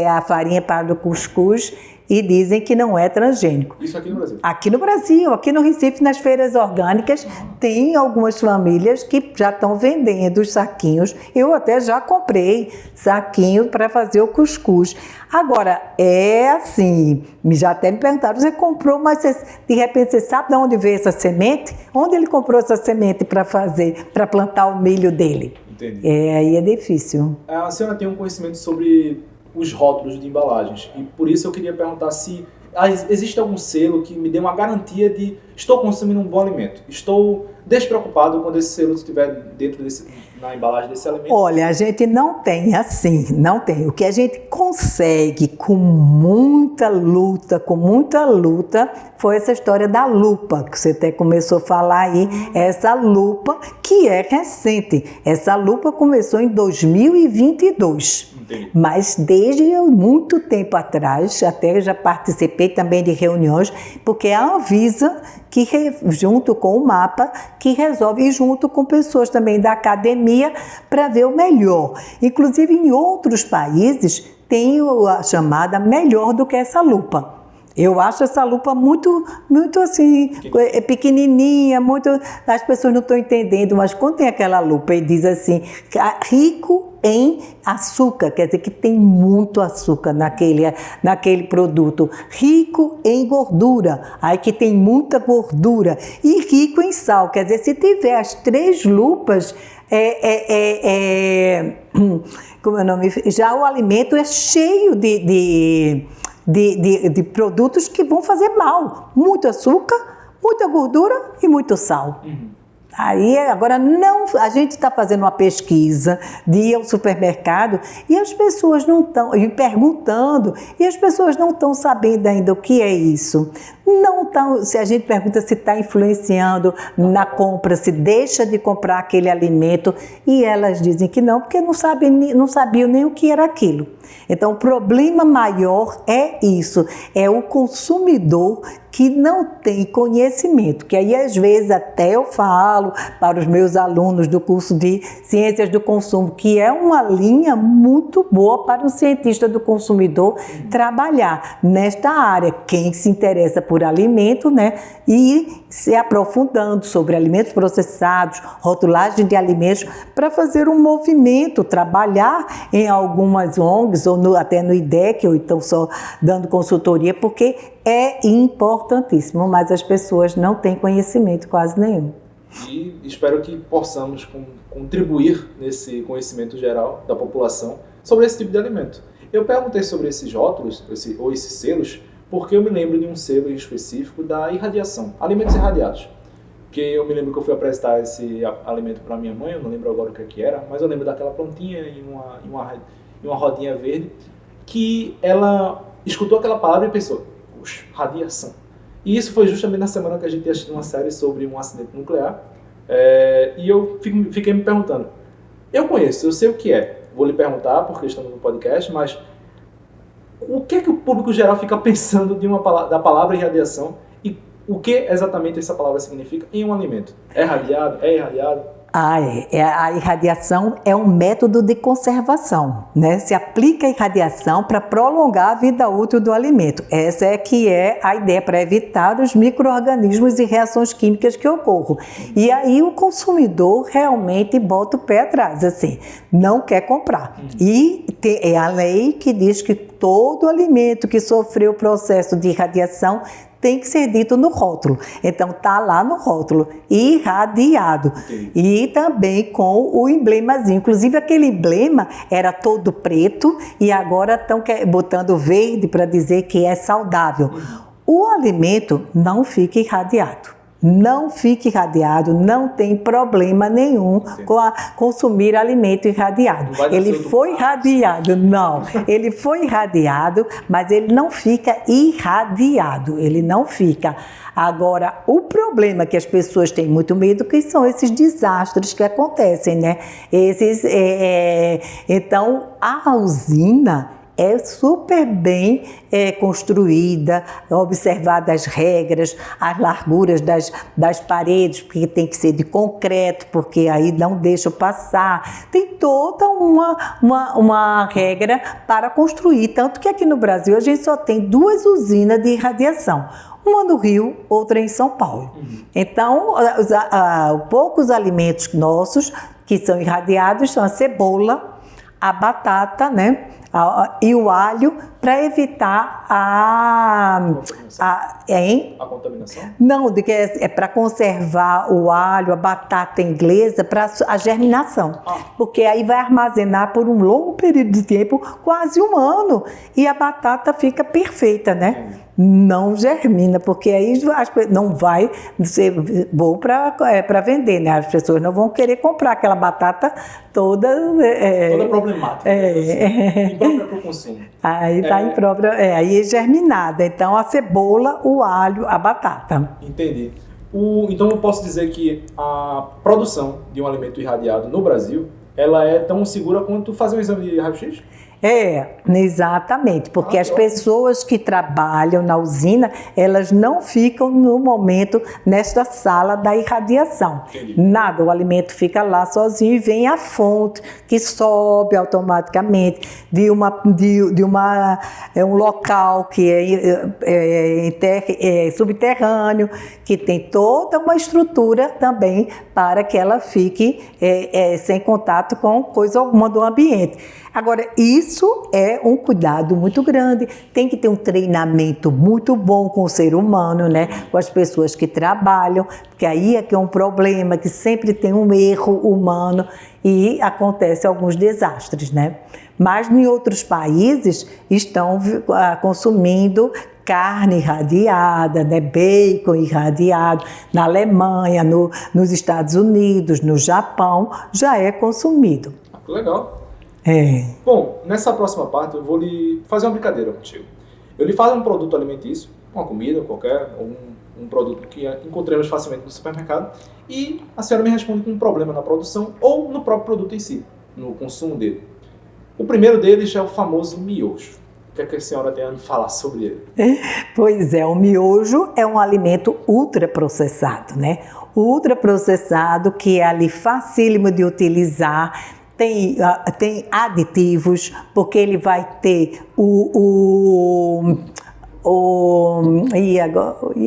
a farinha para o cuscuz, e dizem que não é transgênico. Isso aqui no Brasil? Aqui no Brasil, aqui no Recife, nas feiras orgânicas, tem algumas famílias que já estão vendendo os saquinhos. Eu até já comprei saquinho para fazer o cuscuz. Agora, é assim, já até me perguntaram, você comprou, mas de repente você sabe de onde veio essa semente? Onde ele comprou essa semente para plantar o milho dele? Entendi. Aí é difícil. A senhora tem um conhecimento sobre os rótulos de embalagens. E por isso eu queria perguntar se existe algum selo que me dê uma garantia de estou consumindo um bom alimento, estou despreocupado quando esse selo estiver na embalagem desse alimento. Olha, a gente não tem assim, não tem. O que a gente consegue com muita luta, foi essa história da lupa, que você até começou a falar aí, essa lupa que é recente. Essa lupa começou em 2022. Entendi. Mas desde muito tempo atrás, até já participei também de reuniões, porque é a Anvisa, que junto com o MAPA, que resolve, e junto com pessoas também da academia, para ver o melhor. Inclusive, em outros países, tem a chamada melhor do que essa lupa. Eu acho essa lupa muito assim, pequenininha, as pessoas não estão entendendo, mas quando tem aquela lupa e diz assim, rico em açúcar, quer dizer que tem muito açúcar naquele produto, rico em gordura, aí que tem muita gordura, e rico em sal, quer dizer, se tiver as três lupas, como é o nome? Já o alimento é cheio de produtos que vão fazer mal. Muito açúcar, muita gordura e muito sal. Aí, agora, a gente está fazendo uma pesquisa de ir ao supermercado e as pessoas não estão, perguntando, e as pessoas não estão sabendo ainda o que é isso. Não tá, se a gente pergunta se está influenciando na compra, se deixa de comprar aquele alimento, e elas dizem que não, porque não sabiam nem o que era aquilo. Então, o problema maior é isso, é o consumidor que não tem conhecimento, que aí às vezes até eu falo para os meus alunos do curso de Ciências do Consumo, que é uma linha muito boa para um cientista do consumidor trabalhar nesta área, quem se interessa por alimento, né, e se aprofundando sobre alimentos processados, rotulagem de alimentos, para fazer um movimento, trabalhar em algumas ONGs ou até no IDEC, ou então só dando consultoria, porque é importantíssimo, mas as pessoas não têm conhecimento quase nenhum. E espero que possamos contribuir nesse conhecimento geral da população sobre esse tipo de alimento. Eu perguntei sobre esses rótulos, ou esses selos, porque eu me lembro de um selo específico da irradiação, alimentos irradiados. Que eu me lembro que eu fui apresentar esse alimento para minha mãe, eu não lembro agora o que era, mas eu lembro daquela plantinha em uma rodinha verde, que ela escutou aquela palavra e pensou, puxa, radiação. E isso foi justamente na semana que a gente assistiu uma série sobre um acidente nuclear, e eu fiquei me perguntando, eu sei o que é, vou lhe perguntar porque estamos no podcast, mas o que é que o público geral fica pensando da palavra irradiação e o que exatamente essa palavra significa em um alimento? É radiado? É irradiado? A irradiação é um método de conservação, né? Se aplica a irradiação para prolongar a vida útil do alimento. Essa é que é a ideia, para evitar os micro-organismos e reações químicas que ocorram. E aí o consumidor realmente bota o pé atrás, assim, não quer comprar. E é a lei que diz que todo alimento que sofreu o processo de irradiação tem que ser dito no rótulo. Então, está lá no rótulo, irradiado. E também com o emblemazinho. Inclusive, aquele emblema era todo preto e agora estão botando verde para dizer que é saudável. O alimento não fica irradiado. Não fique irradiado, não tem problema nenhum com consumir alimento irradiado. Ele foi irradiado, ele foi irradiado, mas ele não fica irradiado, ele não fica. Agora, o problema que as pessoas têm muito medo, que são esses desastres que acontecem, né? Então, a usina é super bem construída, observadas as regras, as larguras das paredes, porque tem que ser de concreto, porque aí não deixa passar. Tem toda uma regra para construir, tanto que aqui no Brasil a gente só tem 2 usinas de irradiação. Uma no Rio, outra em São Paulo. Então, poucos alimentos nossos que são irradiados são a cebola, a batata, né? E o alho, para evitar a contaminação? Não, é para conservar o alho, a batata inglesa, para a germinação. Porque aí vai armazenar por um longo período de tempo, quase 1 ano, e a batata fica perfeita, né? Não germina, porque aí não vai ser bom para vender, né? As pessoas não vão querer comprar aquela batata toda problemática, imprópria para o consumo. Aí está imprópria, aí é germinada. Então a cebola, o alho, a batata. Entendi. Então eu posso dizer que a produção de um alimento irradiado no Brasil, ela é tão segura quanto fazer um exame de raio-x? Exatamente, porque as pessoas que trabalham na usina, elas não ficam no momento nesta sala da irradiação. Nada, o alimento fica lá sozinho e vem a fonte que sobe automaticamente de um local que é subterrâneo, que tem toda uma estrutura também para que ela fique sem contato com coisa alguma do ambiente. Agora, isso é um cuidado muito grande, tem que ter um treinamento muito bom com o ser humano, né? Com as pessoas que trabalham, porque aí é que é um problema, que sempre tem um erro humano e acontece alguns desastres, né? Mas em outros países estão consumindo carne irradiada, né? Bacon irradiado. Na Alemanha, nos Estados Unidos, no Japão, já é consumido. Que legal. Bom, nessa próxima parte eu vou lhe fazer uma brincadeira contigo. Eu lhe falo um produto alimentício uma comida qualquer, ou um produto que encontremos facilmente no supermercado, e a senhora me responde com um problema na produção ou no próprio produto em si, no consumo dele. O primeiro deles é o famoso miojo. O que é que a senhora tem a me falar sobre ele? Pois é, o miojo é um alimento ultraprocessado, né? Ultraprocessado, que é ali facílimo de utilizar, tem aditivos, porque ele vai ter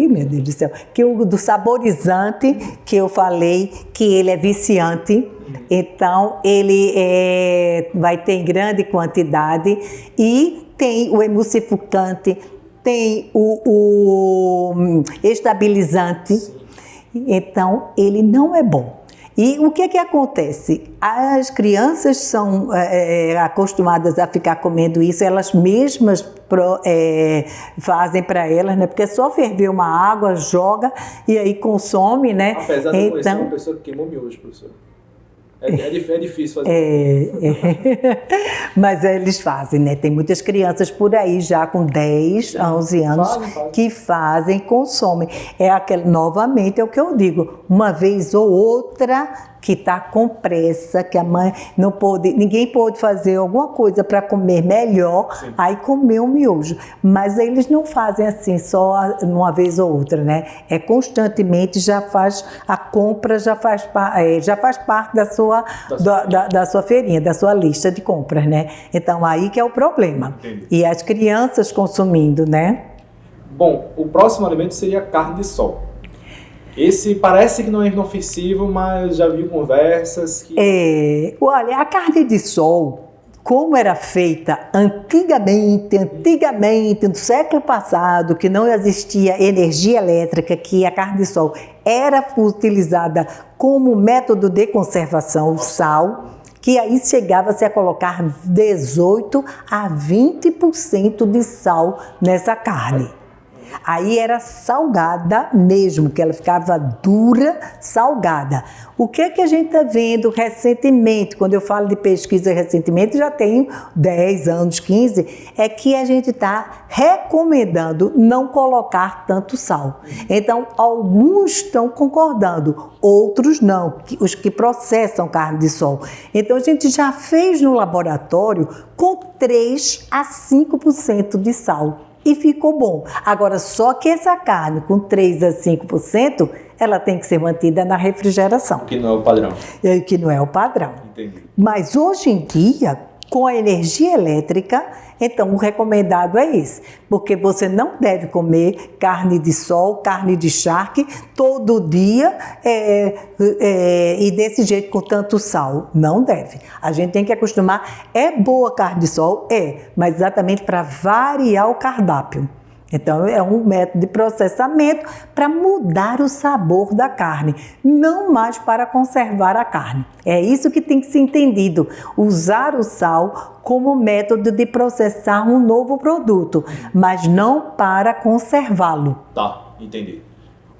meu Deus do céu, que o do saborizante que eu falei, que ele é viciante, então ele vai ter em grande quantidade, e tem o emulsificante, tem o estabilizante, então ele não é bom. E o que acontece? As crianças são acostumadas a ficar comendo isso, elas mesmas fazem para elas, né? Porque é só ferver uma água, joga e aí consome, né? Apesar de eu conhecer uma pessoa que queimou miojo, professor. É difícil fazer. Mas eles fazem, né? Tem muitas crianças por aí já com 10, 11 anos que fazem, consomem. Novamente, é o que eu digo, uma vez ou outra que está com pressa, que a mãe não pôde, ninguém pôde fazer alguma coisa para comer melhor, sim, aí comeu um miojo. Mas eles não fazem assim, só uma vez ou outra, né? É constantemente, já faz a compra, já faz parte da sua feirinha, da sua lista de compras, né? Então aí que é o problema. Entendi. E as crianças consumindo, né? Bom, o próximo alimento seria a carne de sol. Esse parece que não é inofensivo, mas já vi conversas que... Olha, a carne de sol, como era feita antigamente, no século passado, que não existia energia elétrica, que a carne de sol era utilizada como método de conservação, o sal, que aí chegava-se a colocar 18 a 20% de sal nessa carne. Aí era salgada mesmo, que ela ficava dura, salgada. O que a gente está vendo recentemente, quando eu falo de pesquisa recentemente, já tenho 10 anos, 15, é que a gente está recomendando não colocar tanto sal. Então, alguns estão concordando, outros não, os que processam carne de sol. Então, a gente já fez no laboratório com 3 a 5% de sal. E ficou bom. Agora, só que essa carne com 3 a 5%, ela tem que ser mantida na refrigeração. Que não é o padrão. Que não é o padrão. Entendi. Mas hoje em dia, com a energia elétrica, então o recomendado é esse. Porque você não deve comer carne de sol, carne de charque, todo dia e desse jeito com tanto sal. Não deve. A gente tem que acostumar. É boa carne de sol? Mas exatamente para variar o cardápio. Então, é um método de processamento para mudar o sabor da carne, não mais para conservar a carne. É isso que tem que ser entendido, usar o sal como método de processar um novo produto, mas não para conservá-lo. Tá, entendi.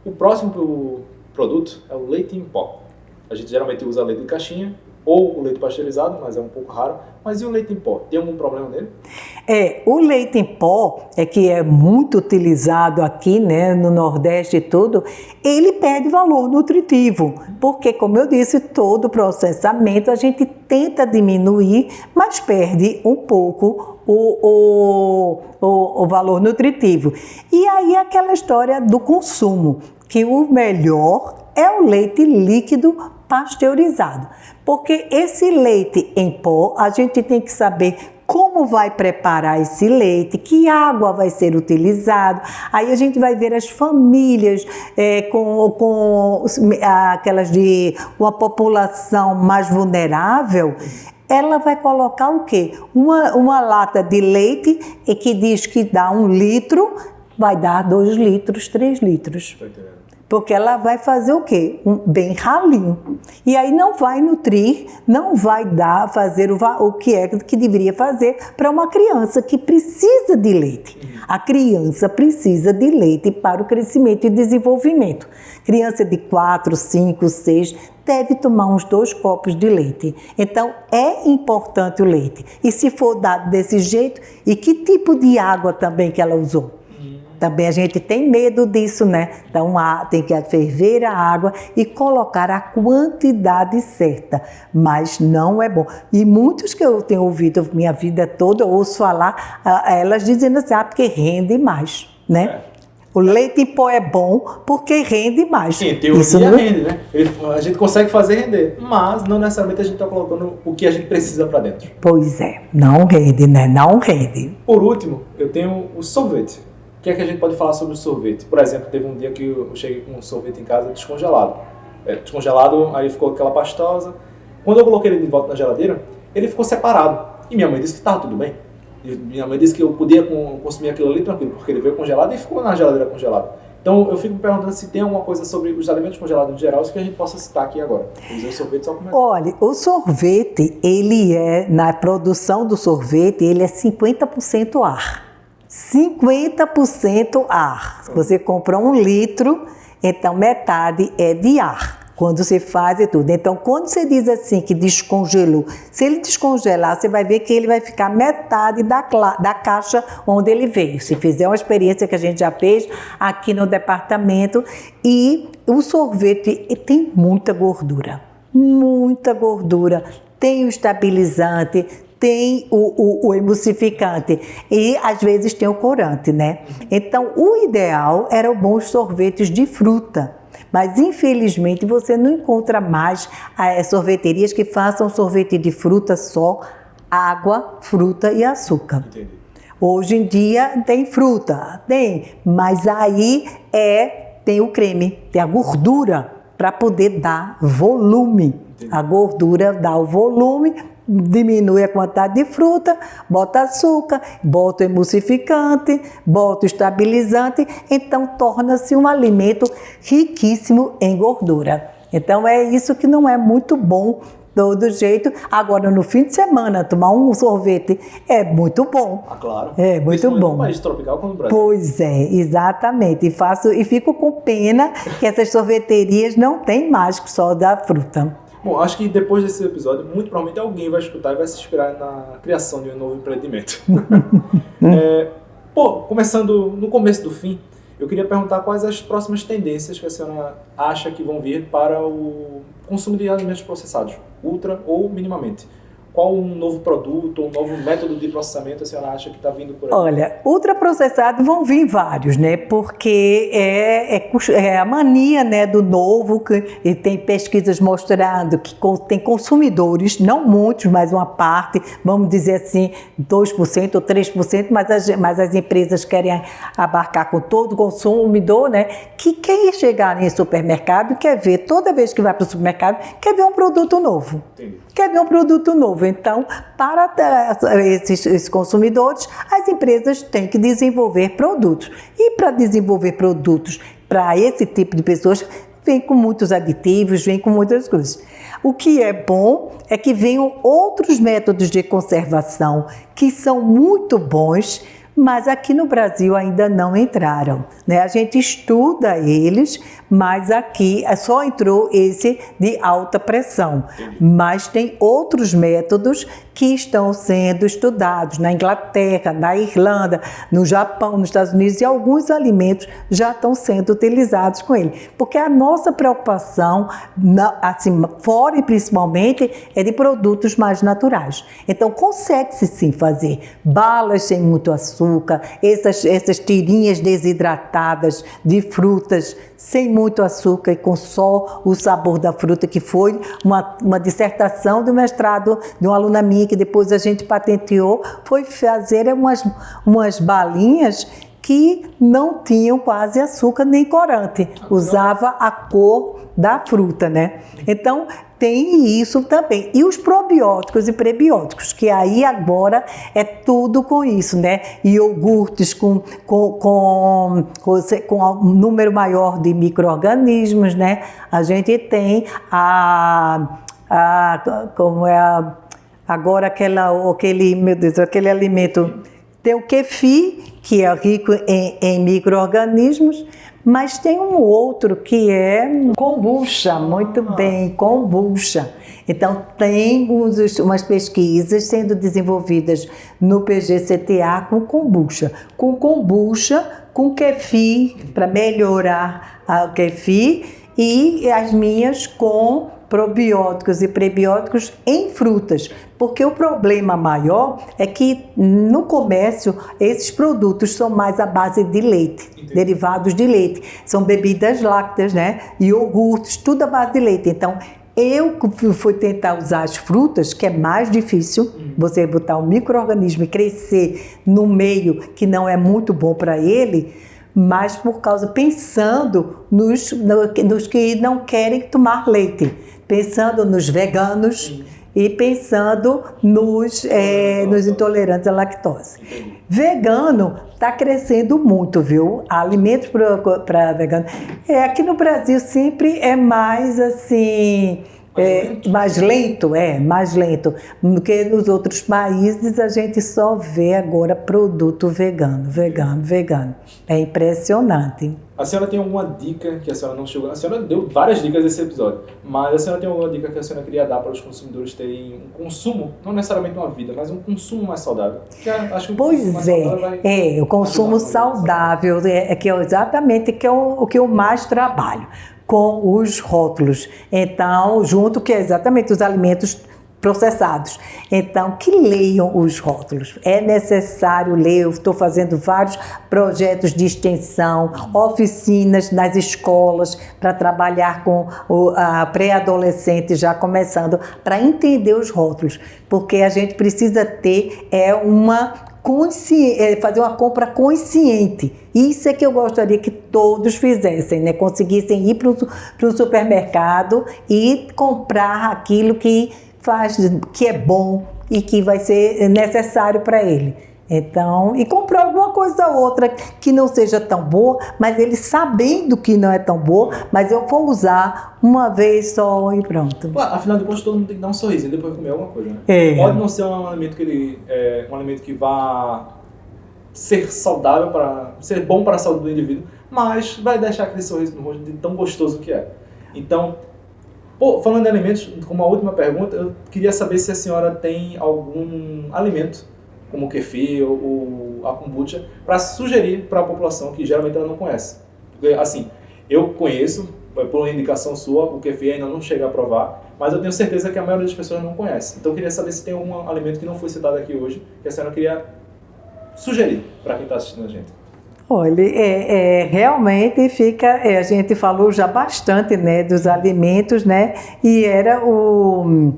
O próximo produto é o leite em pó. A gente geralmente usa leite em caixinha ou o leite pasteurizado, mas é um pouco raro. Mas e o leite em pó? Tem algum problema nele? O leite em pó, que é muito utilizado aqui, né, no Nordeste e tudo, ele perde valor nutritivo, porque, como eu disse, todo processamento a gente tenta diminuir, mas perde um pouco o valor nutritivo. E aí aquela história do consumo, que o melhor é o leite líquido pasteurizado, porque esse leite em pó, a gente tem que saber como vai preparar esse leite, que água vai ser utilizado. Aí a gente vai ver as famílias com aquelas de uma população mais vulnerável. Ela vai colocar o quê? Uma lata de leite que diz que dá 1 litro, vai dar 2 litros, 3 litros. Porque ela vai fazer o quê? Bem ralinho. E aí não vai nutrir, não vai fazer o que deveria fazer para uma criança que precisa de leite. A criança precisa de leite para o crescimento e desenvolvimento. Criança de 4, 5, 6 deve tomar uns 2 copos de leite. Então, é importante o leite. E se for dado desse jeito, e que tipo de água também que ela usou? também a gente tem medo disso, né? Então tem que ferver a água e colocar a quantidade certa, mas não é bom. E muitos que eu tenho ouvido minha vida toda, eu ouço falar, elas dizendo assim, porque rende mais, né? O leite em pó é bom porque rende mais. Sim, em teoria rende, né? A gente consegue fazer render, mas não necessariamente a gente está colocando o que a gente precisa para dentro. Pois é, não rende, né? Não rende. Por último, eu tenho o sorvete. O que é que a gente pode falar sobre o sorvete? Por exemplo, teve um dia que eu cheguei com um sorvete em casa descongelado. Descongelado, aí ficou aquela pastosa. Quando eu coloquei ele de volta na geladeira, ele ficou separado. E minha mãe disse que estava tudo bem. E minha mãe disse que eu podia consumir aquilo ali tranquilo, porque ele veio congelado e ficou na geladeira congelado. Então eu fico me perguntando se tem alguma coisa sobre os alimentos congelados em geral, isso que a gente possa citar aqui agora. O sorvete só começa. Olha, o sorvete, na produção do sorvete, ele é 50% ar. 50% ar. Se você compra 1 litro, então metade é de ar. Quando você faz e tudo. Então, quando você diz assim que descongelou, se ele descongelar, você vai ver que ele vai ficar metade da caixa onde ele veio. Se fizer uma experiência que a gente já fez aqui no departamento. E o sorvete tem muita gordura. Muita gordura. Tem o estabilizante, tem o emulsificante e às vezes tem o corante, né? Então, o ideal eram bons sorvetes de fruta. Mas, infelizmente, você não encontra mais sorveterias que façam sorvete de fruta só, água, fruta e açúcar. Entendi. Hoje em dia tem fruta, mas aí tem o creme, tem a gordura para poder dar volume. Entendi. A gordura dá o volume, diminui a quantidade de fruta, bota açúcar, bota o emulsificante, bota o estabilizante, então torna-se um alimento riquíssimo em gordura. Então é isso que não é muito bom todo jeito. Agora no fim de semana tomar um sorvete é muito bom. Ah, claro. É muito bom. No país tropical como o Brasil. Pois é, exatamente. E fico com pena que essas sorveterias não têm mais que só da fruta. Bom, acho que depois desse episódio, muito provavelmente alguém vai escutar e vai se inspirar na criação de um novo empreendimento. Começando no começo do fim, eu queria perguntar quais as próximas tendências que a senhora acha que vão vir para o consumo de alimentos processados, ultra ou minimamente. Qual um novo produto ou um novo método de processamento a senhora acha que está vindo por aí? Olha, ultraprocessado vão vir vários, né? Porque é a mania, né, do novo, e tem pesquisas mostrando que tem consumidores, não muitos, mas uma parte, vamos dizer assim, 2% ou 3%, mas as empresas querem abarcar com todo o consumidor, né? Que quer chegar em supermercado e quer ver, toda vez que vai para o supermercado, quer ver um produto novo. Entendi. Quer ver um produto novo. Então, para esses consumidores, as empresas têm que desenvolver produtos. E para desenvolver produtos para esse tipo de pessoas, vem com muitos aditivos, vem com muitas coisas. O que é bom é que venham outros métodos de conservação que são muito bons, mas aqui no Brasil ainda não entraram, né? A gente estuda eles, mas aqui só entrou esse de alta pressão. Mas tem outros métodos que estão sendo estudados na Inglaterra, na Irlanda, no Japão, nos Estados Unidos, e alguns alimentos já estão sendo utilizados com ele. Porque a nossa preocupação, assim, fora e principalmente, é de produtos mais naturais. Então, consegue-se sim fazer balas sem muito açúcar, essas tirinhas desidratadas de frutas sem muito açúcar e com só o sabor da fruta, que foi uma dissertação do mestrado de uma aluna minha, que depois a gente patenteou, foi fazer umas balinhas que não tinham quase açúcar nem corante, usava a cor da fruta, né? Então, tem isso também. E os probióticos e prebióticos, que aí agora é tudo com isso, né? Iogurtes com um número maior de micro-organismos, né? A gente tem agora aquele alimento Tem o kefir, que é rico em micro-organismos, mas tem um outro que é kombucha, muito bem, kombucha. Então, tem umas pesquisas sendo desenvolvidas no PGCTA com kombucha. Com kefir, para melhorar o kefir, e as minhas com probióticos e prebióticos em frutas, porque o problema maior é que no comércio esses produtos são mais à base de leite, derivados de leite, são bebidas lácteas, né, iogurtes, tudo à base de leite. Então eu fui tentar usar as frutas, que é mais difícil, você botar um micro-organismo e crescer no meio que não é muito bom para ele, mas por causa, pensando nos que não querem tomar leite, pensando nos veganos e pensando nos intolerantes à lactose. Vegano está crescendo muito, viu? Alimentos para vegano. Aqui no Brasil sempre é mais assim... mais lento, porque nos outros países a gente só vê agora produto vegano. É impressionante. A senhora tem alguma dica que a senhora não chegou? A senhora deu várias dicas nesse episódio, mas a senhora tem alguma dica que a senhora queria dar para os consumidores terem um consumo, não necessariamente uma vida, mas um consumo mais saudável? Acho que o consumo saudável que é exatamente o que eu mais trabalho, com os rótulos. Então, junto que é exatamente os alimentos processados. Então, que leiam os rótulos. É necessário ler. Eu estou fazendo vários projetos de extensão, oficinas nas escolas para trabalhar com a pré-adolescente já começando, para entender os rótulos. Porque a gente precisa ter fazer uma compra consciente. Isso é que eu gostaria que todos fizessem, né? Conseguissem ir para o supermercado e comprar aquilo que é bom e que vai ser necessário para ele. Então, e comprar alguma coisa ou outra que não seja tão boa, mas ele sabendo que não é tão boa, mas eu vou usar uma vez só e pronto. Afinal de contas, todo mundo tem que dar um sorriso e depois comer alguma coisa, né? Pode não ser um alimento que vá ser saudável, ser bom para a saúde do indivíduo, mas vai deixar aquele sorriso no rosto de tão gostoso que é. Então, falando de alimentos, como uma última pergunta, eu queria saber se a senhora tem algum alimento, como o kefir ou a kombucha, para sugerir para a população que geralmente ela não conhece. Porque, assim, eu conheço, por uma indicação sua, o kefir ainda não chega a provar, mas eu tenho certeza que a maioria das pessoas não conhece. Então eu queria saber se tem algum alimento que não foi citado aqui hoje, que a senhora queria sugerir para quem está assistindo a gente. Olha, realmente fica, a gente falou já bastante, né, dos alimentos, né, e era o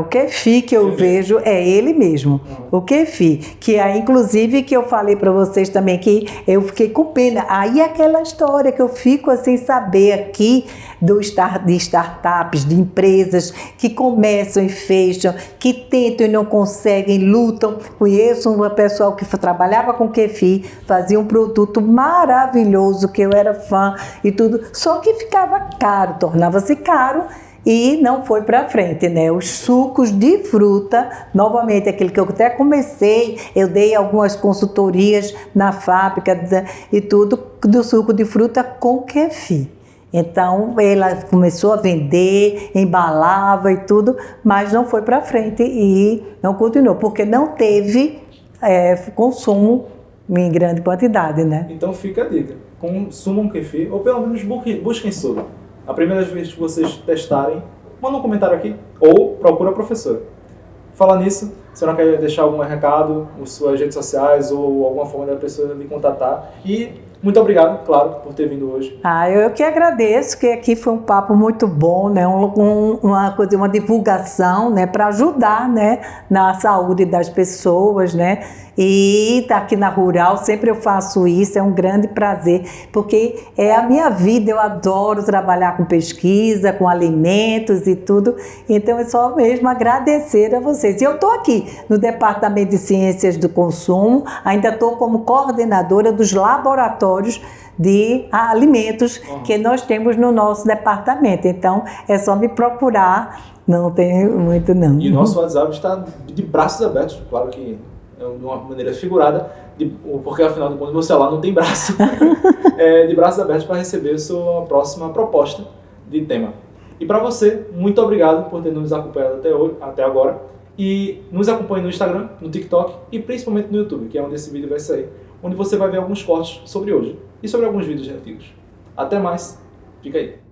kefir que eu vejo, é ele mesmo, o kefir, que é inclusive que eu falei para vocês também que eu fiquei com pena. Aí aquela história que eu fico assim saber aqui de startups, de empresas que começam e fecham, que tentam e não conseguem, lutam. Conheço uma pessoa que trabalhava com kefir, fazia um produto maravilhoso que eu era fã e tudo, só que ficava caro, tornava-se caro. E não foi para frente, né? Os sucos de fruta, novamente, aquele que eu até comecei, eu dei algumas consultorias na fábrica e tudo, do suco de fruta com kefir. Então, ela começou a vender, embalava e tudo, mas não foi para frente e não continuou, porque não teve consumo em grande quantidade, né? Então fica a dica, consumam kefir, ou pelo menos busquem sobre. A primeira vez que vocês testarem, manda um comentário aqui ou procura a professora. Falar nisso, se você não quer deixar algum recado, suas redes sociais ou alguma forma da pessoa lhe contatar. E muito obrigado, claro, por ter vindo hoje. Eu que agradeço, que aqui foi um papo muito bom, né? Uma divulgação, né? Para ajudar, né? Na saúde das pessoas, né? E tá aqui na Rural, sempre eu faço isso, é um grande prazer, porque é a minha vida, eu adoro trabalhar com pesquisa, com alimentos e tudo, então é só mesmo agradecer a vocês. E eu estou aqui no Departamento de Ciências do Consumo, ainda estou como coordenadora dos laboratórios de alimentos que nós temos no nosso departamento, então é só me procurar, não tem muito não. E o nosso WhatsApp está de braços abertos, claro que de uma maneira figurada, porque afinal de contas meu celular não tem braço, de braços abertos para receber a sua próxima proposta de tema. E para você, muito obrigado por ter nos acompanhado até agora. E nos acompanhe no Instagram, no TikTok e principalmente no YouTube, que é onde esse vídeo vai sair, onde você vai ver alguns cortes sobre hoje e sobre alguns vídeos antigos. Até mais, fica aí.